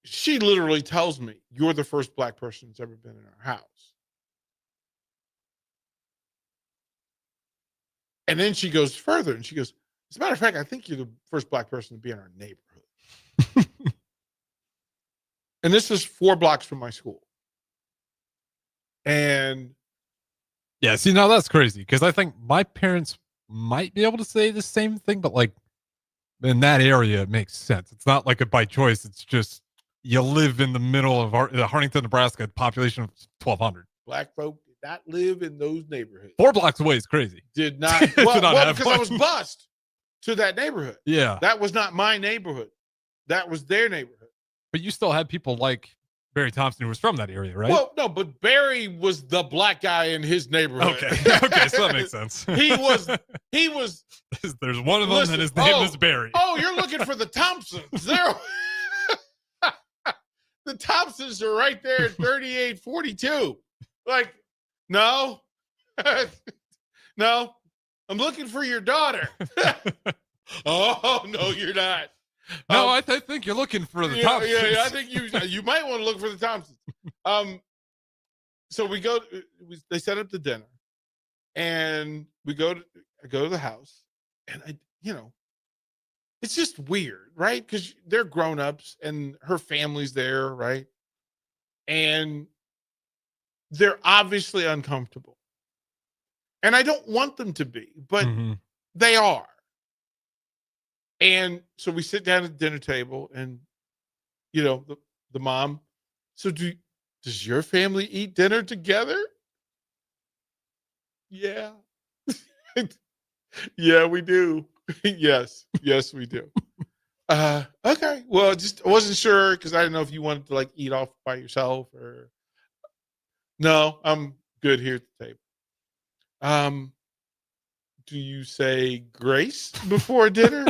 she literally tells me, "You're the first black person that's ever been in our house." And then she goes further and she goes, as a matter of fact, I think you're the first black person to be in our neighborhood. And this is 4 blocks from my school. And yeah, see, now that's crazy because I think my parents might be able to say the same thing, but like in that area, it makes sense. It's not like a by choice. It's just you live in the middle of Hartington, Nebraska, population of 1,200. Black folk did not live in those neighborhoods. 4 blocks away is crazy. Did not. Well, because I was bused to that neighborhood. Yeah. That was not my neighborhood. That was their neighborhood. But you still had people like Barry Thompson, who was from that area, right? Well, no, but Barry was the black guy in his neighborhood. Okay, so that makes sense. He was. There's one of them, and his name is Barry. Oh, you're looking for the Thompsons. There. The Thompsons are right there at 3842. Like, no. No. I'm looking for your daughter. Oh, no, you're not. No, I think you're looking for the Thompsons. Yeah, I think you might want to look for the Thompsons. So they set up the dinner, and I go to the house, and it's just weird, right? Because they're grown-ups, and her family's there, right? And they're obviously uncomfortable. And I don't want them to be, but they are. And so we sit down at the dinner table, and the mom. So does your family eat dinner together? Yeah. Yeah, we do. Yes, we do. Okay. Well, I wasn't sure because I didn't know if you wanted to eat off by yourself or. No, I'm good here at the table. Do you say grace before dinner?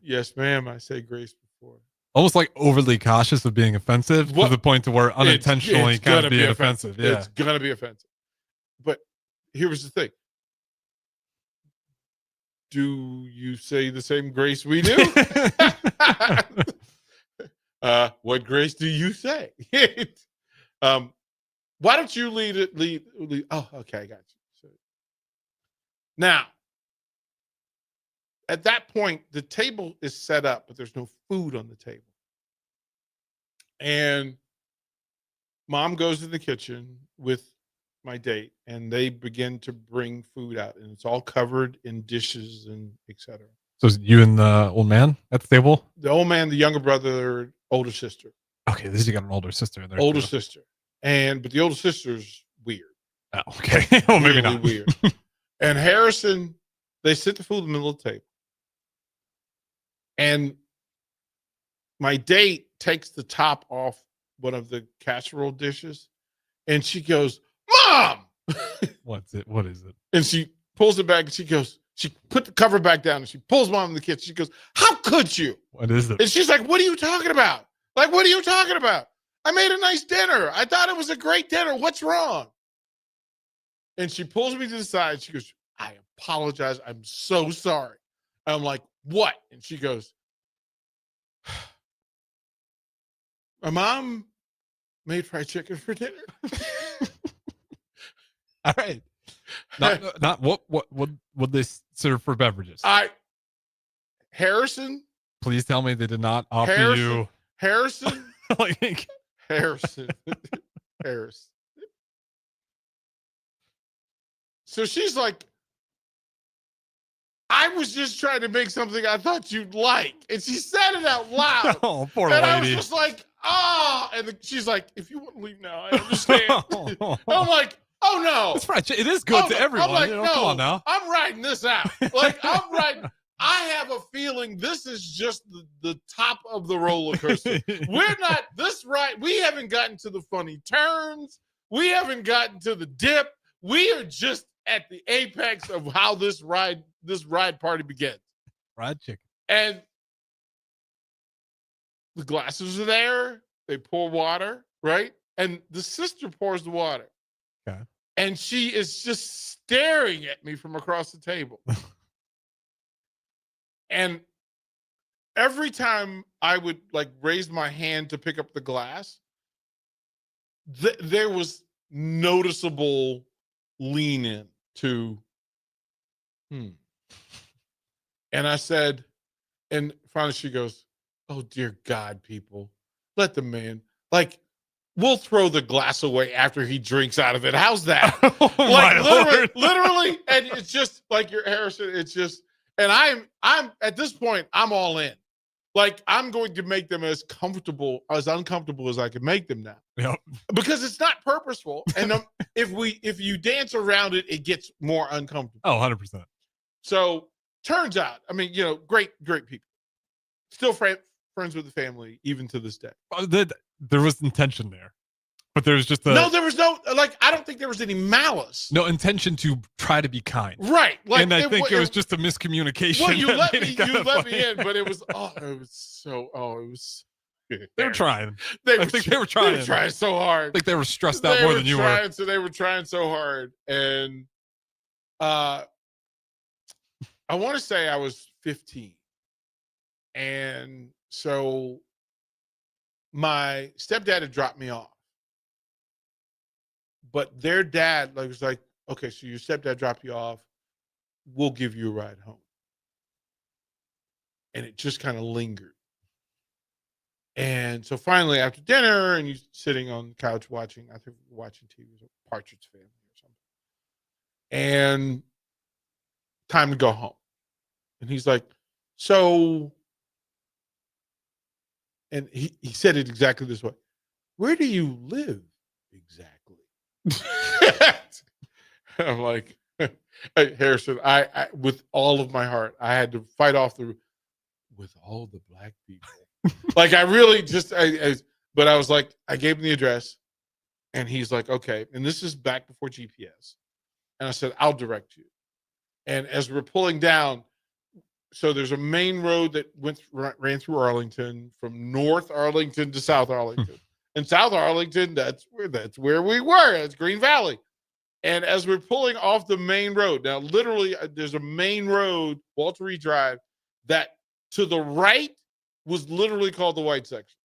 Yes, ma'am. I say grace before. Almost like overly cautious of being offensive to the point to where unintentionally it's kind gonna of being offensive. Yeah. It's gonna be offensive. But here's the thing. Do you say the same grace we do? What grace do you say? Why don't you lead it? Oh, okay, I got you. So, now, at that point, the table is set up, but there's no food on the table. And mom goes to the kitchen with my date, and they begin to bring food out, and it's all covered in dishes and etc. So is you and the old man at the table? The old man, the younger brother, older sister. Okay, this you got an older sister in there. Older sister. But the older sister's weird. Oh, okay. Well, maybe really not. Weird. And Harrison, they sit the food in the middle of the table. And my date takes the top off one of the casserole dishes, and she goes, "Mom!" What's it? What is it? And she pulls it back, and she put the cover back down, and she pulls mom in the kitchen. She goes, "How could you?" What is it? And she's like, "What are you talking about? What are you talking about? I made a nice dinner. I thought it was a great dinner. What's wrong?" And she pulls me to the side. She goes, "I apologize. I'm so sorry." I'm like, "What?" And she goes, "My mom made fried chicken for dinner." All right. Not what would they serve for beverages? Harrison. Please tell me they did not offer you Harrison. like Harrison. Harris. So she's like, "I was just trying to make something I thought you'd like." And she said it out loud. Oh, poor and lady. I was just like, "Ah." And she's like, "If you want to leave now, I understand." I'm like, "Oh no. It's fried chicken. It is good to everyone. I'm like, no, "No, come on now. I'm riding this out." I'm riding. I have a feeling this is just the top of the roller coaster. We're not we haven't gotten to the funny turns. We haven't gotten to the dip. We are just at the apex of how this ride party begins. Fried chicken. And the glasses are there. They pour water, right? And the sister pours the water. Okay. And she is just staring at me from across the table. And every time I would raise my hand to pick up the glass, there was noticeable lean in to, And I said, and finally she goes, "Oh, dear God, people, let the man, we'll throw the glass away after he drinks out of it. How's that?" Literally. And it's just like your Harrison. It's just, and I'm at this point, I'm all in. I'm going to make them as uncomfortable as I can make them now. Yep. Because it's not purposeful. And if you dance around it, it gets more uncomfortable. Oh, 100%. So turns out, great people. Still friends with the family, even to this day. there was intention there, but there was just no, there was no, like, I don't think there was any malice. No intention to try to be kind. Right. Like, and I think it was just a miscommunication. Well, you let me funny. in, but it was, it was. They were trying. They were trying. They were trying so hard. I think they were stressed out more than you were. So they were trying so hard. And I want to say I was 15. And so my stepdad had dropped me off. But their dad was like, okay, so your stepdad dropped you off. We'll give you a ride home. And it just kind of lingered. And so finally, after dinner, and you're sitting on the couch watching TV, Partridge Family or something. And time to go home. And he's like, so, and he said it exactly this way. Where do you live exactly? I'm like, hey, Harrison, I with all of my heart, I had to fight off with all the black people. Like, I really just, but I was like, I gave him the address, and he's like, okay. And this is back before GPS. And I said, I'll direct you. And as we're pulling down, so there's a main road that ran through Arlington, from North Arlington to South Arlington. And South Arlington, that's where we were. It's Green Valley. And as we're pulling off the main road, now literally there's a main road, Walter Reed Drive, that to the right was literally called the White Section.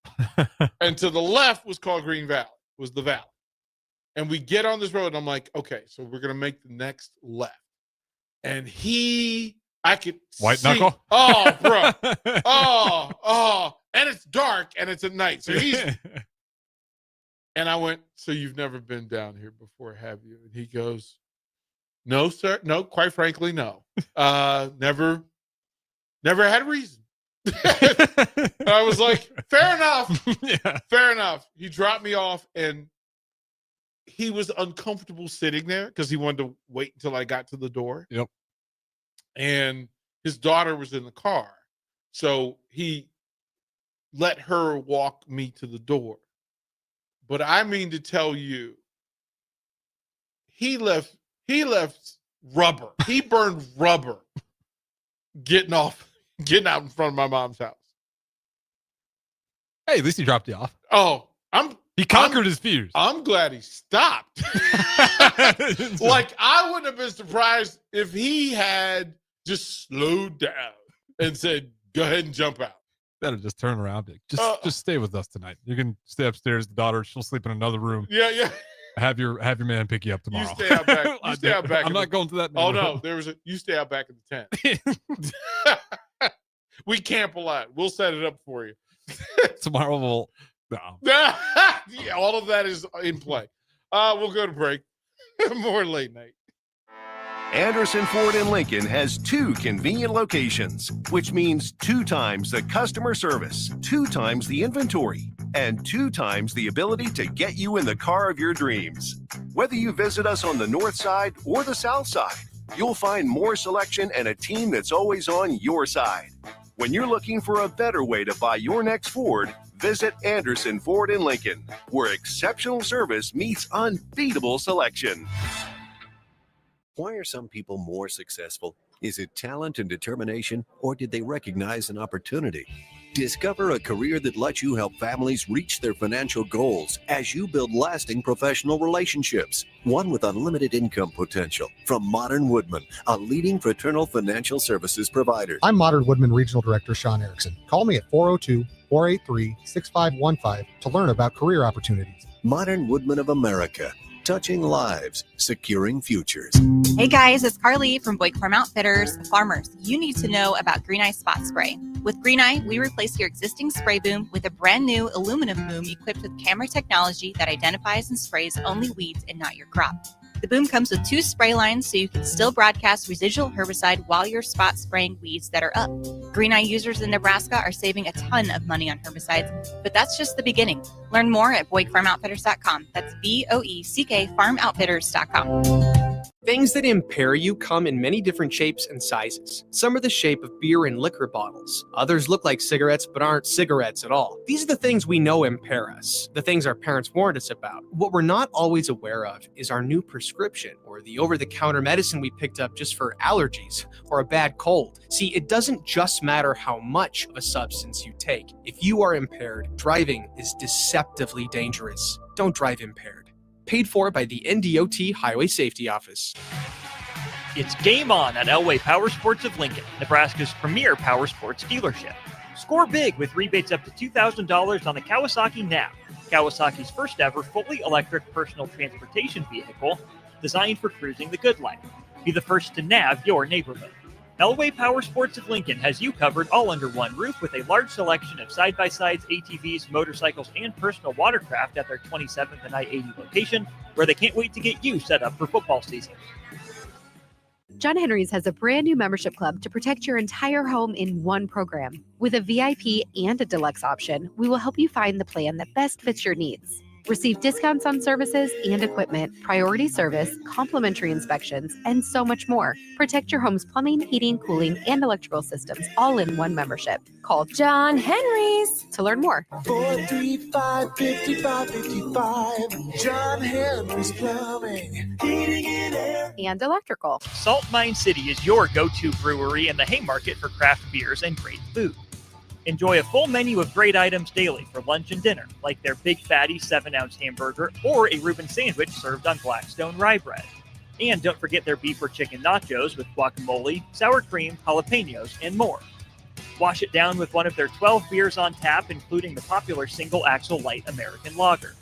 And to the left was called Green Valley, was the valley. And we get on this road, and I'm like, okay, so we're going to make the next left. And I could White see, knuckle? Oh, bro. Oh. And it's dark, and it's at night. So and I went, so you've never been down here before, have you? And he goes, no, sir. No, quite frankly, no. Never had a reason. I was like, fair enough. Yeah. Fair enough. He dropped me off, and he was uncomfortable sitting there because he wanted to wait until I got to the door. Yep. And his daughter was in the car. So he let her walk me to the door. But I mean to tell you, he left rubber. He burned rubber getting out in front of my mom's house. Hey, at least he dropped you off. Oh, he conquered his fears. I'm glad he stopped. Like, I wouldn't have been surprised if he had just slowed down and said, go ahead and jump out. Better just turn around. Just stay with us tonight. You can stay upstairs. The daughter, she'll sleep in another room. Yeah. Have your man pick you up tomorrow. You stay out back. I'm not going to that. Oh no, you stay out back in the tent. We camp a lot. We'll set it up for you. Tomorrow we'll. No. Yeah, all of that is in play. We'll go to break. More late night. Anderson Ford in Lincoln has 2 convenient locations, which means 2 times the customer service, 2 times the inventory, and 2 times the ability to get you in the car of your dreams. Whether you visit us on the north side or the south side, you'll find more selection and a team that's always on your side. When you're looking for a better way to buy your next Ford, visit Anderson Ford in Lincoln, where exceptional service meets unbeatable selection. Why are some people more successful? Is it talent and determination, or did they recognize an opportunity? Discover a career that lets you help families reach their financial goals as you build lasting professional relationships. One with unlimited income potential from Modern Woodman, a leading fraternal financial services provider. I'm Modern Woodman Regional Director Sean Erickson. Call me at 402-483-6515 to learn about career opportunities. Modern Woodman of America. Touching lives, securing futures. Hey guys, it's Carly from Boyd Farm Outfitters. Farmers, you need to know about Green Eye Spot Spray. With Green Eye, we replace your existing spray boom with a brand new aluminum boom equipped with camera technology that identifies and sprays only weeds and not your crop. The boom comes with 2 spray lines so you can still broadcast residual herbicide while you're spot spraying weeds that are up. Green Eye users in Nebraska are saving a ton of money on herbicides, but that's just the beginning. Learn more at BoydFarmOutfitters.com. That's BOECK FarmOutfitters.com. Things that impair you come in many different shapes and sizes. Some are the shape of beer and liquor bottles. Others look like cigarettes but aren't cigarettes at all. These are the things we know impair us, the things our parents warned us about. What we're not always aware of is our new prescription or the over-the-counter medicine we picked up just for allergies or a bad cold. See, it doesn't just matter how much of a substance you take. If you are impaired, driving is deceptively dangerous. Don't drive impaired. Paid for by the NDOT Highway Safety Office. It's game on at Elway Power Sports of Lincoln, Nebraska's premier power sports dealership. Score big with rebates up to $2,000 on the Kawasaki NAV, Kawasaki's first ever fully electric personal transportation vehicle designed for cruising the good life. Be the first to NAV your neighborhood. Elway Power Sports of Lincoln has you covered all under one roof with a large selection of side-by-sides, ATVs, motorcycles, and personal watercraft at their 27th and I-80 location, where they can't wait to get you set up for football season. John Henry's has a brand new membership club to protect your entire home in one program. With a VIP and a deluxe option, we will help you find the plan that best fits your needs. Receive discounts on services and equipment, priority service, complimentary inspections, and so much more. Protect your home's plumbing, heating, cooling, and electrical systems all in one membership. Call John Henry's to learn more. 435-5555. John Henry's Plumbing, Heating and Air. And electrical. Salt Mine City is your go-to brewery in the Haymarket for craft beers and great food. Enjoy a full menu of great items daily for lunch and dinner, like their Big Fatty 7-ounce hamburger or a Reuben sandwich served on Blackstone rye bread. And don't forget their beef or chicken nachos with guacamole, sour cream, jalapenos, and more. Wash it down with one of their 12 beers on tap, including the popular Single Axle Light American Lager.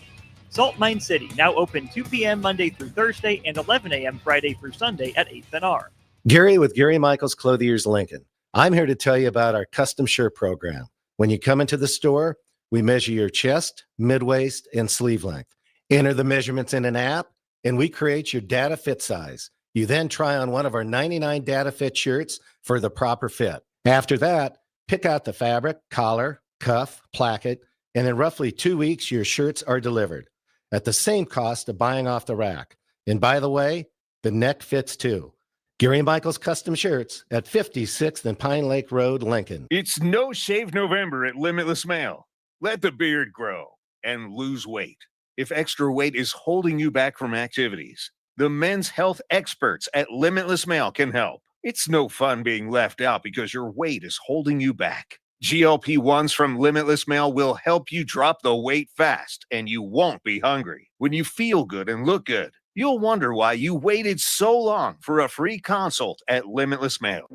Salt Mine City, now open 2 p.m. Monday through Thursday and 11 a.m. Friday through Sunday at 8th and R. Gary with Gary Michaels Clothiers Lincoln. I'm here to tell you about our custom shirt program. When you come into the store, we measure your chest, mid-waist, and sleeve length. Enter the measurements in an app, and we create your data fit size. You then try on one of our 99 data fit shirts for the proper fit. After that, pick out the fabric, collar, cuff, placket, and in roughly 2 weeks, your shirts are delivered at the same cost of buying off the rack. And by the way, the neck fits too. Gary Michaels Custom Shirts at 56th and Pine Lake Road, Lincoln. It's No Shave November at Limitless Male. Let the beard grow and lose weight. If extra weight is holding you back from activities, the men's health experts at Limitless Male can help. It's no fun being left out because your weight is holding you back. GLP-1s from Limitless Male will help you drop the weight fast, and you won't be hungry. When you feel good and look good, you'll wonder why you waited so long for a free consult at Limitless Male.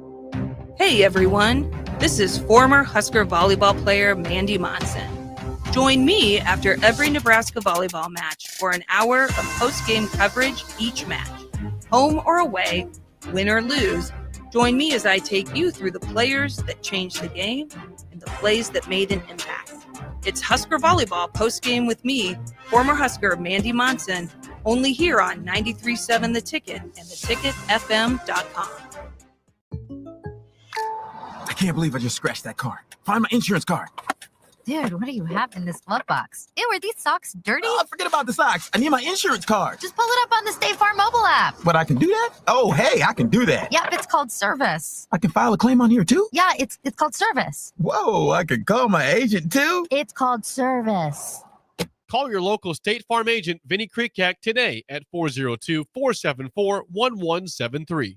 Hey everyone, this is former Husker volleyball player Mandy Monson. Join me after every Nebraska volleyball match for an hour of post-game coverage each match. Home or away, win or lose, join me as I take you through the players that changed the game and the plays that made an impact. It's Husker volleyball post-game with me, former Husker Mandy Monson, only here on 93.7 The Ticket and theticketfm.com. I can't believe I just scratched that car. Find my insurance card. Dude, what do you have in this glove box? Ew, are these socks dirty? Oh, forget about the socks. I need my insurance card. Just pull it up on the State Farm mobile app. But I can do that? Oh, hey, I can do that. Yep, it's called service. I can file a claim on here too? Yeah, it's called service. Whoa, I can call my agent too? It's called service. Call your local State Farm agent, Vinny Krikak, today at 402-474-1173.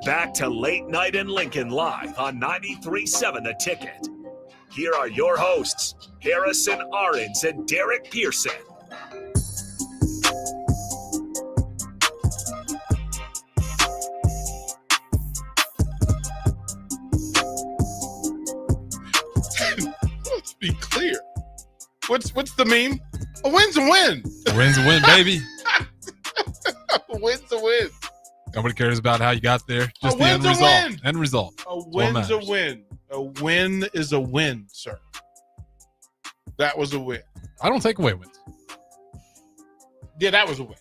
Back to Late Night in Lincoln live on 93.7 The Ticket. Here are your hosts, Harrison Arens and Derek Pearson. Let's be clear. What's the meme? A win's a win. A win's a win, baby. A win's a win. Nobody cares about how you got there. Just A the end win's a result. win. End result. A That's what win's a matters. win. A win is a win, sir. That was a win. I don't take away wins. Yeah, that was a win.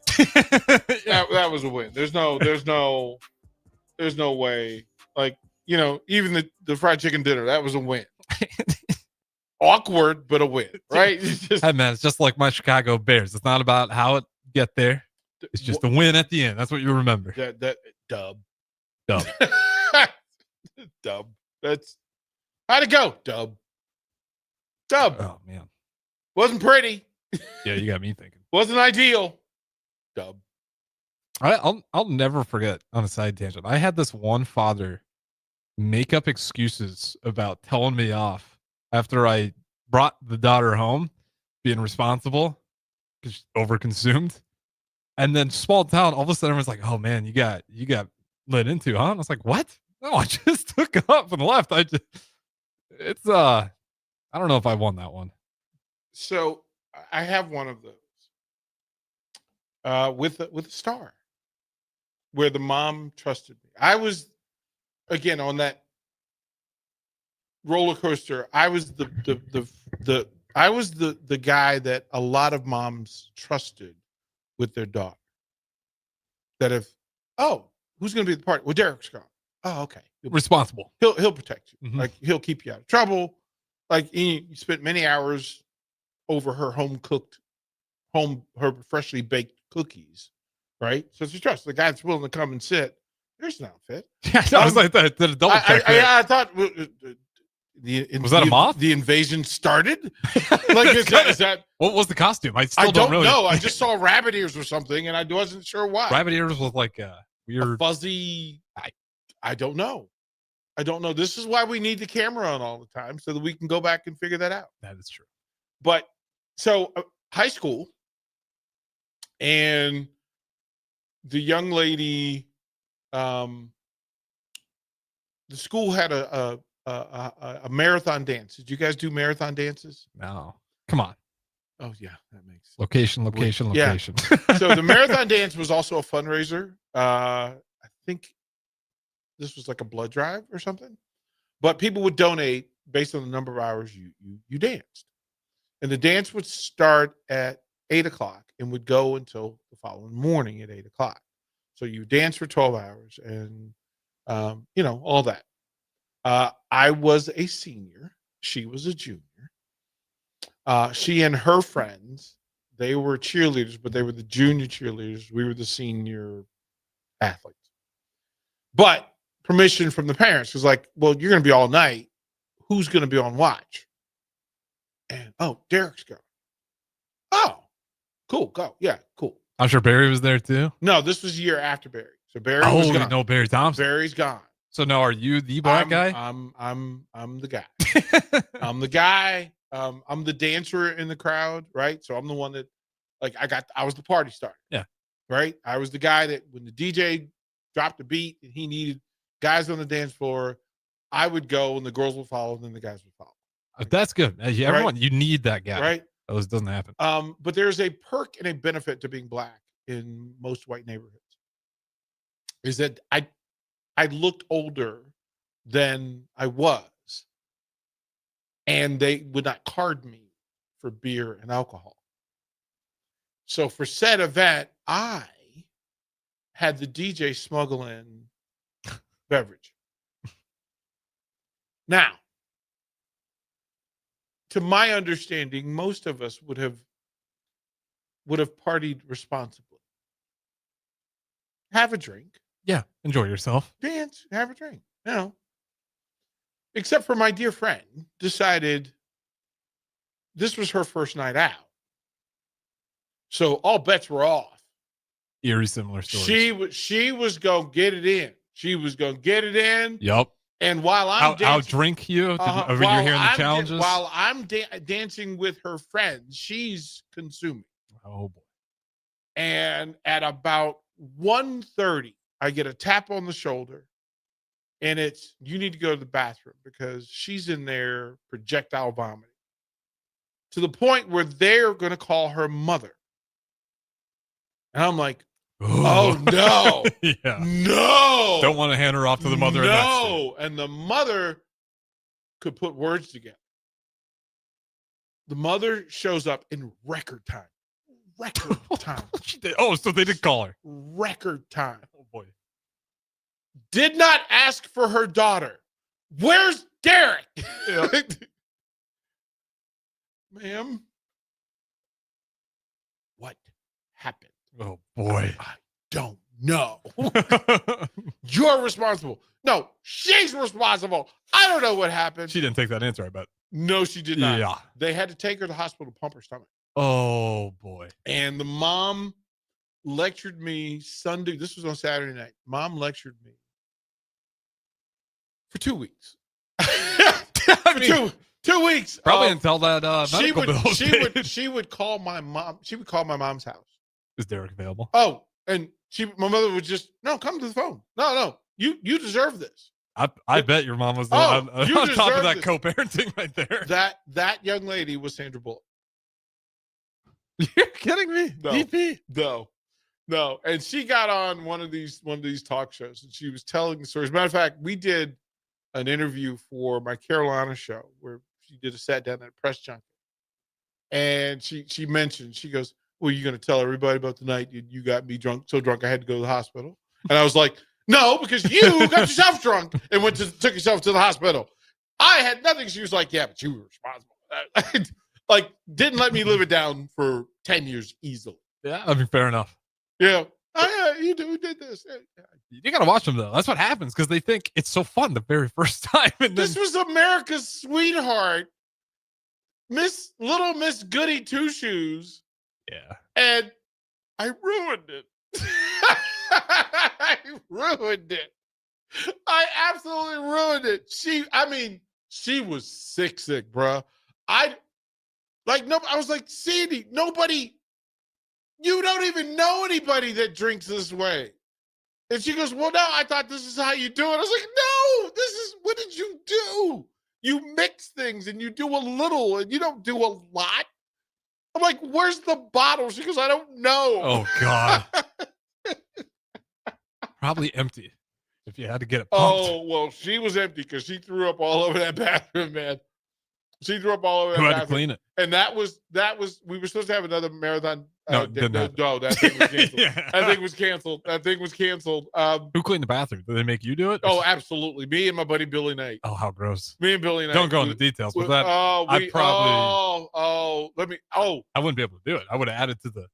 that was a win. There's no way. Like, even the fried chicken dinner, that was a win. awkward, but a win, right? Hey man, it's just like my Chicago Bears. It's not about how it get there. It's just a win at the end. That's what you remember. That dub. Dub. Dub. That's how'd it go? Dub. Oh man. Wasn't pretty. Yeah, you got me thinking. Wasn't ideal. Dub. I'll never forget, on a side tangent, I had this one father make up excuses about telling me off after I brought the daughter home, being responsible because she's overconsumed. And then small town, all of a sudden everyone's like, "Oh man, you got lit into, huh?" And I was like, "What? No, I just took off and left." I don't know if I won that one. So I have one of those with a star where the mom trusted me. I was again on that roller coaster. I was the guy that a lot of moms trusted with their daughter. That if who's going to be at the party? Well, Derek's gone. Oh, okay. Responsible. He'll protect you. Mm-hmm. Like he'll keep you out of trouble. Like you spent many hours over her her freshly baked cookies, right? So it's your trust. The guy that's willing to come and sit. There's an outfit. I was like that. Did a double check. I thought was that a moth? The invasion started. Like is that what was the costume? I don't really know. I just saw rabbit ears or something, and I wasn't sure why. Rabbit ears was like a weird, a fuzzy. I don't know. I don't know. This is why we need the camera on all the time so that we can go back and figure that out. That is true. But so high school, and the young lady, the school had a marathon dance. Did you guys do marathon dances? No. Come on. Oh yeah, that makes location. Yeah. So the marathon dance was also a fundraiser. I think this was like a blood drive or something. But people would donate based on the number of hours you danced. And the dance would start at 8:00 and would go until the following morning at 8:00. So you dance for 12 hours and all that. I was a senior. She was a junior. She and her friends, they were cheerleaders, but they were the junior cheerleaders. We were the senior athletes. But permission from the parents was like, well, you're going to be all night. Who's going to be on watch? And, Derek's going. Oh, cool. Go. Yeah, cool. I'm sure Barry was there too. No, this was a year after Barry. So Barry was gone. No, Barry Thompson. Barry's gone. So now are you the black guy? I'm the guy. I'm the guy. I'm the dancer in the crowd, right? So I'm the one that I was the party starter. Yeah. Right? I was the guy that when the DJ dropped the beat and he needed guys on the dance floor, I would go and the girls would follow and then the guys would follow. That's good. Everyone, you need that guy. Right? This doesn't happen. But there's a perk and a benefit to being black in most white neighborhoods. Is that I looked older than I was, and they would not card me for beer and alcohol. So for said event, I had the DJ smuggle in beverage. Now, to my understanding, most of us would have partied responsibly. Have a drink. Yeah, enjoy yourself. Dance, have a drink. Except for my dear friend decided this was her first night out. So all bets were off. Eerie similar stories. She was going to get it in. She was going to get it in. Yep. And while I'm dancing, outdrink you over you're hearing the challenges. While I'm dancing with her friends, she's consuming. Oh boy. And at about 1:30, I get a tap on the shoulder, and it's, you need to go to the bathroom because she's in there projectile vomiting to the point where they're going to call her mother. And I'm like, oh no, yeah. No, don't want to hand her off to the mother. No, and the mother could put words together. The mother shows up in record time. Record time. So they did call her. Record time. Oh boy. Did not ask for her daughter. Where's Derek? Yeah. Ma'am, what happened? Oh boy. I don't know. You're responsible. No, she's responsible. I don't know what happened. She didn't take that answer, I bet. No, she did not. Yeah. They had to take her to the hospital to pump her stomach. Oh boy. And the mom lectured me Sunday. This was on Saturday night. Mom lectured me for 2 weeks. I mean, 2 weeks. probably until that medical bill. She would call my mom. She would call my mom's house. Is Derek available? Oh, and my mother would just, no, come to the phone. No, you deserve this. I bet your mom was Oh, on you top of deserve that this. co-parenting right there. That young lady was Sandra Bullock. You're kidding me? No. DP? No. And she got on one of these talk shows, and she was telling the stories. As a matter of fact, we did an interview for my Carolina show where she did a sat down at a press junket. And she mentioned, she goes, well, you're going to tell everybody about the night you got me so drunk I had to go to the hospital. And I was like, no, because you got yourself drunk and took yourself to the hospital. I had nothing. She was like, yeah, but you were responsible. Like, didn't let me live it down for 10 years easily. Yeah, I mean, fair enough. Yeah. Oh, yeah, you did this. You got to watch them, though. That's what happens because they think it's so fun the very first time. And This was America's sweetheart, Little Miss Goody Two Shoes. Yeah. And I ruined it. I ruined it. I absolutely ruined it. She was sick, bruh. I was like, Sandy, you don't even know anybody that drinks this way. And she goes, well, no, I thought this is how you do it. I was like, no, what did you do? You mix things and you do a little and you don't do a lot. I'm like, where's the bottle? She goes, I don't know. Oh, God. Probably empty if you had to get it pumped. Oh, well, she was empty because she threw up all over that bathroom, man. She threw up all over that Who had bathroom. to clean it? And that was, we were supposed to have another marathon. No, didn't happen. No, that thing was canceled. Yeah. That thing was canceled. Who cleaned the bathroom? Did they make you do it? Oh, absolutely. Me and my buddy Billy Knight. Oh, how gross. Me and Billy Knight. Don't go into details, but that I wouldn't be able to do it. I would have added to the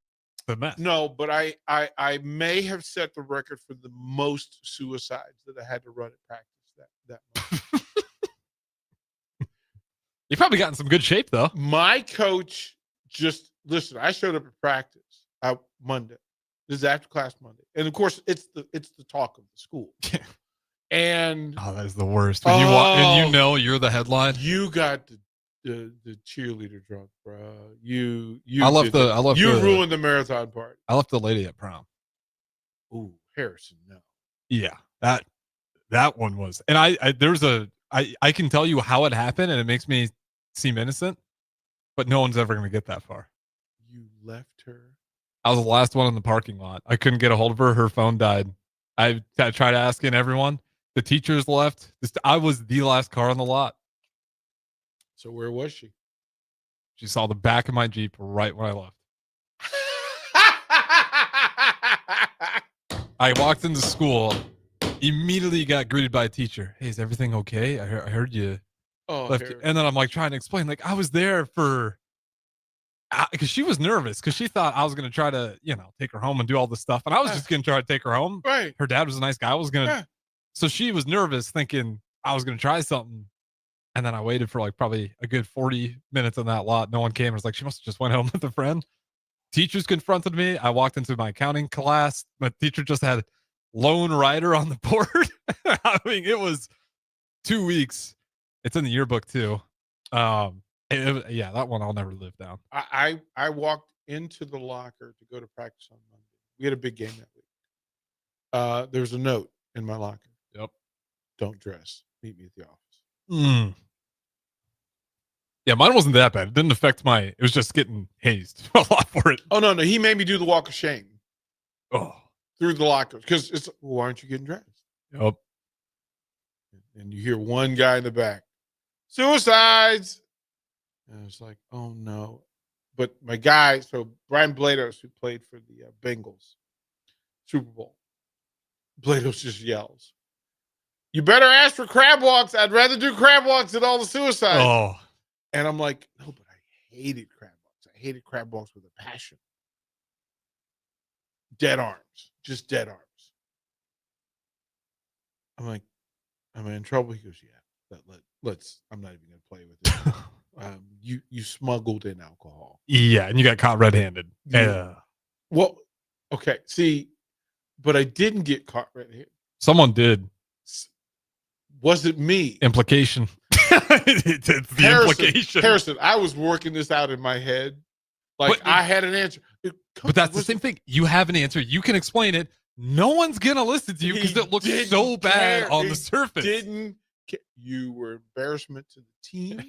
mess. No, but I may have set the record for the most suicides that I had to run at practice that month. You probably got in some good shape though. My coach listen, I showed up at practice Monday. This is after class Monday. And of course it's the talk of the school. And that is the worst. When you walk and you know you're the headline. You got the cheerleader drunk, bro. You ruined the marathon part. I left the lady at prom. Ooh, Harrison, no. Yeah. That one was. And I can tell you how it happened and it makes me seem innocent, but no one's ever going to get that far. You left her. I was the last one in the parking lot. I couldn't get a hold of her. Her phone died. I tried asking everyone. The teachers left. I was the last car on the lot. So where was she? She saw the back of my Jeep right when I left. I walked into school, immediately got greeted by a teacher. Hey, is everything okay? I heard you left. And then I'm like trying to explain, like I was there for, because she was nervous because she thought I was going to try to, take her home and do all this stuff. And I was just going to try to take her home. Right. Her dad was a nice guy. I was going to, so she was nervous thinking I was going to try something. And then I waited for like probably a good 40 minutes in that lot. No one came. I was like, she must have just went home with a friend. Teachers confronted me. I walked into my accounting class. My teacher just had Lone Rider on the board. I mean, it was 2 weeks. It's in the yearbook too. Yeah, that one I'll never live down. I walked into the locker to go to practice on Monday. We had a big game that week. There's a note in my locker. Yep. Don't dress. Meet me at the office. Mm. Yeah, mine wasn't that bad. It didn't affect it was just getting hazed a lot for it. Oh, no. He made me do the walk of shame. Oh. Through the locker. Because it's, why aren't you getting dressed? Yep. And you hear one guy in the back, suicides. And I was like, oh, no. But my guy, so Brian Blados, who played for the Bengals Super Bowl, Blados just yells, you better ask for crab walks. I'd rather do crab walks than all the suicides. Oh. And I'm like, no, but I hated crab walks. I hated crab walks with a passion. Dead arms, just dead arms. I'm like, am I in trouble? He goes, yeah. Let's. I'm not even gonna play with it. You smuggled in alcohol. Yeah, and you got caught red-handed. Yeah. Well, okay. See, but I didn't get caught red-handed. Someone did. Was it me? Implication. It's the implication. Harrison, I was working this out in my head. Like I had an answer. But that's the same thing. You have an answer. You can explain it. No one's going to listen to you because it looks so bad on the surface. You were embarrassment to the team.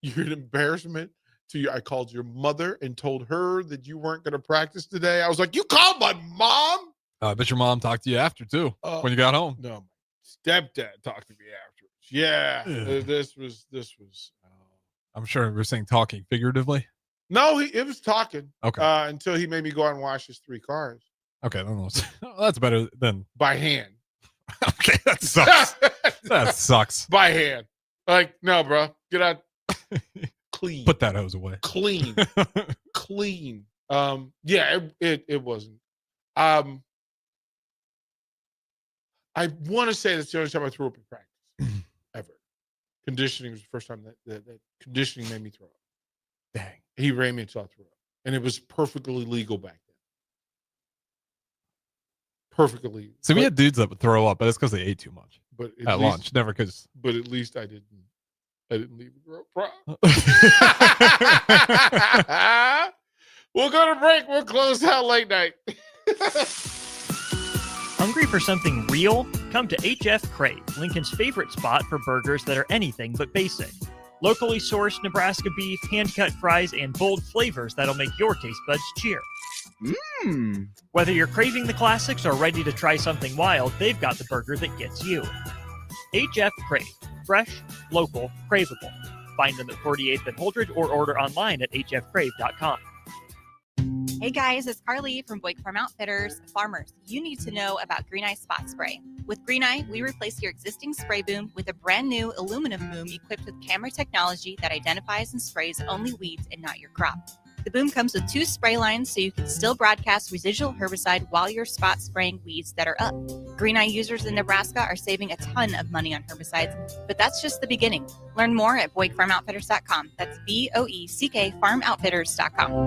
You're an embarrassment to you. I called your mother and told her that you weren't going to practice today. I was like, you called my mom? I bet your mom talked to you after, too, when you got home. No, my stepdad talked to me afterwards. Yeah, this was. I'm sure we're saying talking figuratively. No, it was talking. Okay. Until he made me go out and wash his 3 cars. Okay, that's better than by hand. Okay, that sucks. That sucks. By hand. Like, no, bro, get out. Clean. Put that hose away. Clean. Clean. Yeah, it wasn't. I want to say that's the only time I threw up in practice ever. Conditioning was the first time that conditioning made me throw up. Dang. He ran me until I threw up. And it was perfectly legal back then. Perfectly legal. So we had dudes that would throw up, but it's because they ate too much. But at lunch, never because. But at least I didn't leave a throat problem. We'll go to break. We'll close out late night. Hungry for something real? Come to HF Crave, Lincoln's favorite spot for burgers that are anything but basic. Locally sourced Nebraska beef, hand-cut fries, and bold flavors that'll make your taste buds cheer. Whether you're craving the classics or ready to try something wild, they've got the burger that gets you. HF Crave. Fresh, local, craveable. Find them at 48th and Holdridge or order online at hfcrave.com. Hey guys, it's Carly from Boyd Farm Outfitters. Farmers, you need to know about Green Eye Spot Spray. With Green Eye, we replace your existing spray boom with a brand new aluminum boom equipped with camera technology that identifies and sprays only weeds and not your crop. The boom comes with 2 spray lines so you can still broadcast residual herbicide while you're spot spraying weeds that are up. Green Eye users in Nebraska are saving a ton of money on herbicides, but that's just the beginning. Learn more at BoydFarmOutfitters.com. That's BOECK FarmOutfitters.com.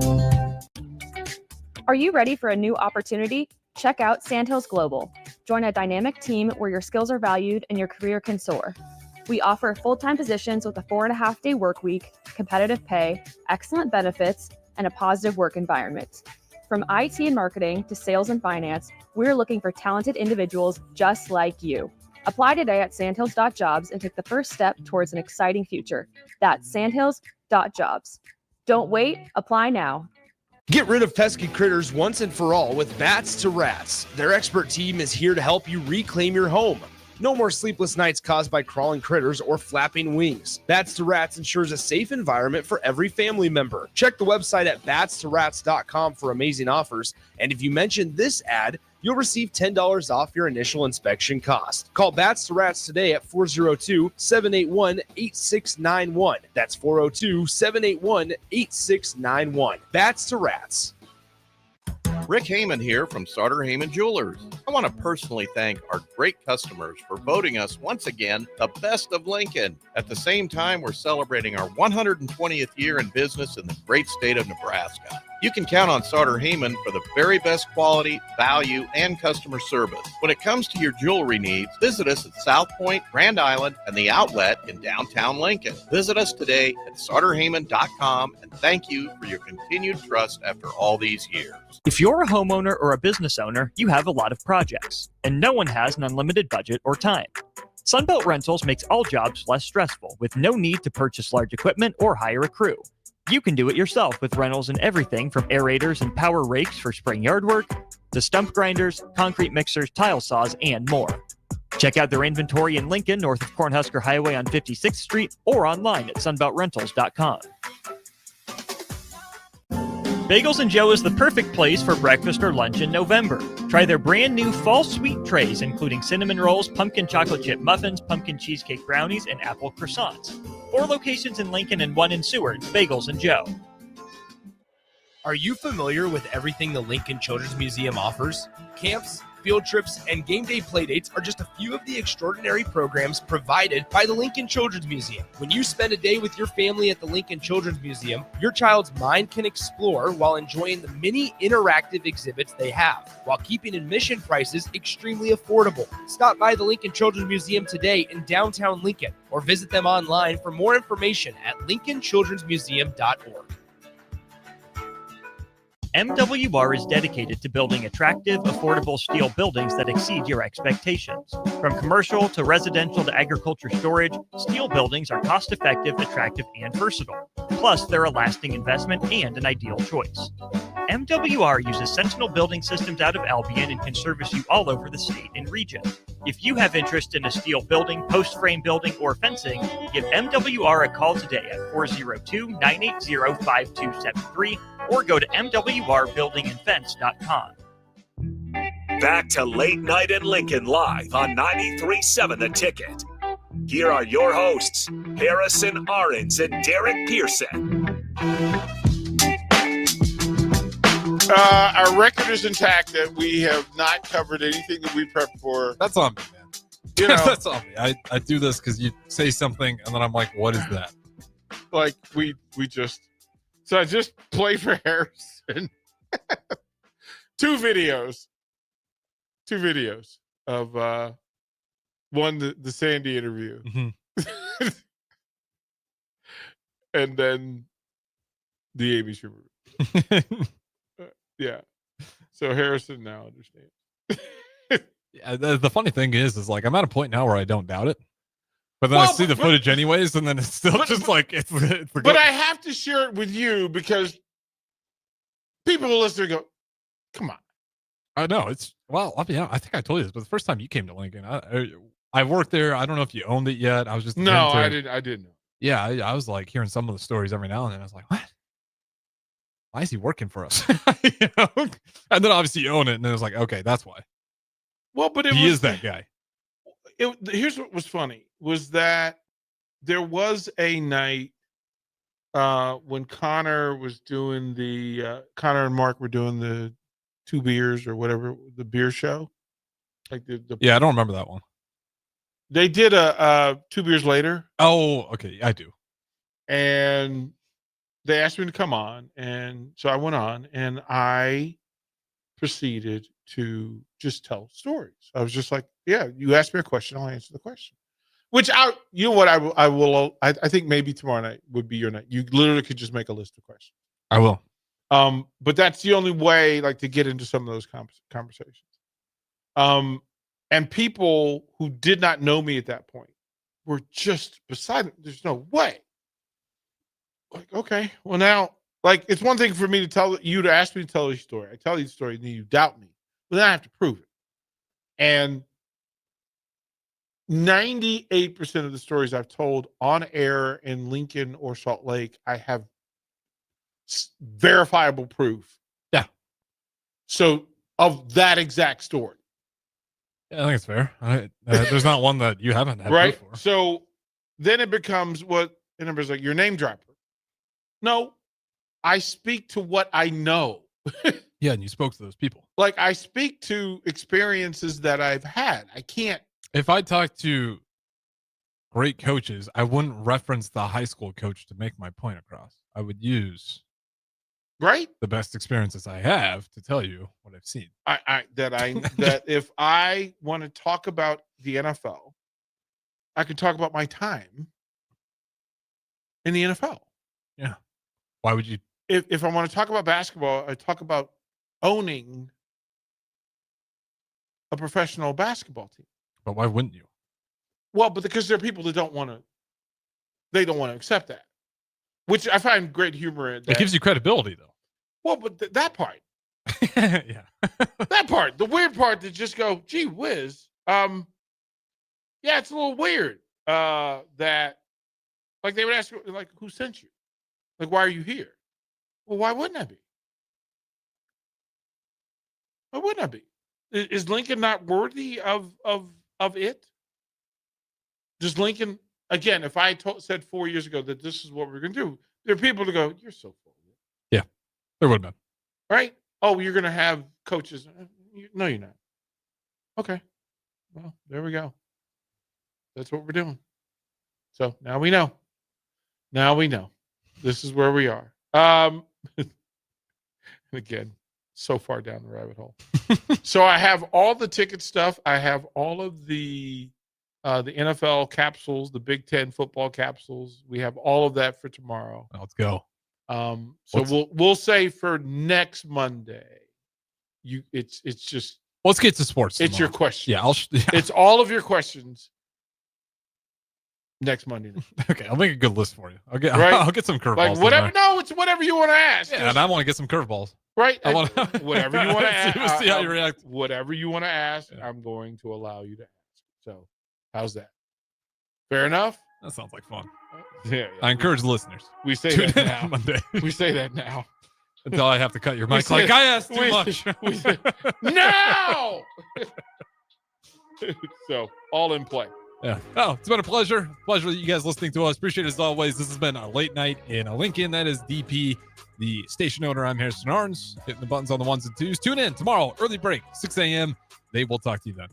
Are you ready for a new opportunity? Check out Sandhills Global. Join a dynamic team where your skills are valued and your career can soar. We offer full-time positions with a 4.5-day work week, competitive pay, excellent benefits, and a positive work environment. From IT and marketing to sales and finance, we're looking for talented individuals just like you. Apply today at sandhills.jobs and take the first step towards an exciting future. That's sandhills.jobs. Don't wait, apply now. Get rid of pesky critters once and for all with Bats to Rats. Their expert team is here to help you reclaim your home. No more sleepless nights caused by crawling critters or flapping wings. Bats to Rats ensures a safe environment for every family member. Check the website at batstorats.com for amazing offers. And if you mention this ad, you'll receive $10 off your initial inspection cost. Call Bats to Rats today at 402-781-8691. That's 402-781-8691. Bats to Rats. Rick Heyman here from Sauter Heyman Jewelers. I want to personally thank our great customers for voting us once again the best of Lincoln. At the same time, we're celebrating our 120th year in business in the great state of Nebraska. You can count on Sauter Heyman for the very best quality, value, and customer service. When it comes to your jewelry needs, visit us at South Point, Grand Island, and the Outlet in downtown Lincoln. Visit us today at sauterheyman.com, and thank you for your continued trust after all these years. If you're a homeowner or a business owner, you have a lot of projects, and no one has an unlimited budget or time. Sunbelt Rentals makes all jobs less stressful with no need to purchase large equipment or hire a crew. You can do it yourself with rentals and everything from aerators and power rakes for spring yard work to stump grinders, concrete mixers, tile saws, and more. Check out their inventory in Lincoln, north of Cornhusker Highway on 56th Street, or online at sunbeltrentals.com. Bagels and Joe is the perfect place for breakfast or lunch in November. Try their brand new fall sweet trays, including cinnamon rolls, pumpkin chocolate chip muffins, pumpkin cheesecake brownies, and apple croissants. 4 locations in Lincoln and 1 in Seward. Bagels and Joe. Are you familiar with everything the Lincoln Children's Museum offers? Camps, field trips, and game day playdates are just a few of the extraordinary programs provided by the Lincoln Children's Museum. When you spend a day with your family at the Lincoln Children's Museum, your child's mind can explore while enjoying the many interactive exhibits they have, while keeping admission prices extremely affordable. Stop by the Lincoln Children's Museum today in downtown Lincoln, or visit them online for more information at lincolnchildrensmuseum.org. MWR is dedicated to building attractive, affordable steel buildings that exceed your expectations. From commercial to residential to agriculture storage, steel buildings are cost-effective, attractive, and versatile. Plus, they're a lasting investment and an ideal choice. MWR uses Sentinel Building Systems out of Albion and can service you all over the state and region. If you have interest in a steel building, post-frame building, or fencing, give MWR a call today at 402-980-5273 or go to mwrbuildingandfence.com. Back to Late Night in Lincoln live on 93.7 The Ticket. Here are your hosts, Harrison Arens and Derek Pearson. Our record is intact that we have not covered anything that we prepped for. That's on me, man. You know, That's on me. I do this because you say something and then I'm like, what is that? like we just. So I just played for Harrison two videos of one the Sandy interview, and then the Amy Schumer. Yeah. So Harrison now understands. Yeah, the funny thing is like I'm at a point now where I don't doubt it, but then I see the footage anyways, and then it's still just like it's But I have to share it with you because people who listen go, "Come on." I know it's I mean, I think I told you this, but the first time you came to Lincoln, I worked there. I don't know if you owned it yet. I was just I didn't know. Yeah, I was like hearing some of the stories every now and then. I was like, what? Why is he working for us? You know? And then obviously you own it, and then it was like, okay, that's why. Well, but he is that guy. Here's what was funny was that there was a night when Connor was doing Connor and Mark were doing the 2 beers or whatever, the beer show. Like yeah, I don't remember that one. They did a 2 beers later. Oh, okay, I do. And they asked me to come on, and so I went on, and I proceeded to just tell stories. I was just like, "Yeah, you asked me a question, I'll answer the question." Which I think maybe tomorrow night would be your night. You literally could just make a list of questions. I will. But that's the only way, like, to get into some of those conversations. And people who did not know me at that point were just beside me. There's no way. Like, okay, well now, like, it's one thing for me to tell you to ask me to tell you a story. I tell you the story, and then you doubt me. But then I have to prove it. And 98% of the stories I've told on air in Lincoln or Salt Lake, I have verifiable proof. Yeah. So of that exact story. Yeah, I think it's fair. There's not one that you haven't had right. proof for. So then it becomes and everybody's like, your name dropper. No, I speak to what I know. Yeah, and you spoke to those people. Like, I speak to experiences that I've had. I can't. If I talk to great coaches, I wouldn't reference the high school coach to make my point across. I would use the best experiences I have to tell you what I've seen. That if I want to talk about the NFL, I could talk about my time in the NFL. Yeah. Why would you? If I want to talk about basketball, I talk about owning a professional basketball team. But why wouldn't you? Well, but because there are people that don't want to accept that, which I find great humor in. It gives you credibility, though. Well, but that part, yeah, that part, the weird part that just go, gee whiz, yeah, it's a little weird. That, like, they would ask, like, who sent you? Like, why are you here? Well, why wouldn't I be? wouldn't I be? Is Lincoln not worthy of it? Does Lincoln, again, if I said 4 years ago that this is what we're going to do, there are people to go, you're so full of it. Yeah, there would have been. Right? Oh, you're going to have coaches. No, you're not. Okay. Well, there we go. That's what we're doing. So now we know. Now we know. This is where we are. Again, so far down the rabbit hole. So I have all the ticket stuff. I have all of the NFL capsules, the Big Ten football capsules. We have all of that for tomorrow. Let's go. So we'll say for next Monday, it's just let's get to sports. It's tomorrow. your question. Yeah, it's all of your questions next Monday night. Okay, I'll make a good list for you. I'll get some curveballs. Like whatever. No, it's whatever you want to ask. Yeah, and I want to get some curveballs. Right. I want whatever you want to ask. See how you react. Whatever you want to ask, I'm going to allow you to ask. So, how's that? Fair enough. That sounds like fun. Yeah. I encourage listeners. We say Tune that in now. on Monday. We say that now. Until I have to cut your mic. Like I asked too much. No. So all in play. Yeah. Oh, it's been a pleasure. Pleasure that you guys listening to us. Appreciate it as always. This has been a late night in Lincoln. That is DP, the station owner. I'm Harrison Arens, hitting the buttons on the ones and twos. Tune in tomorrow, early break, 6 a.m. They will talk to you then.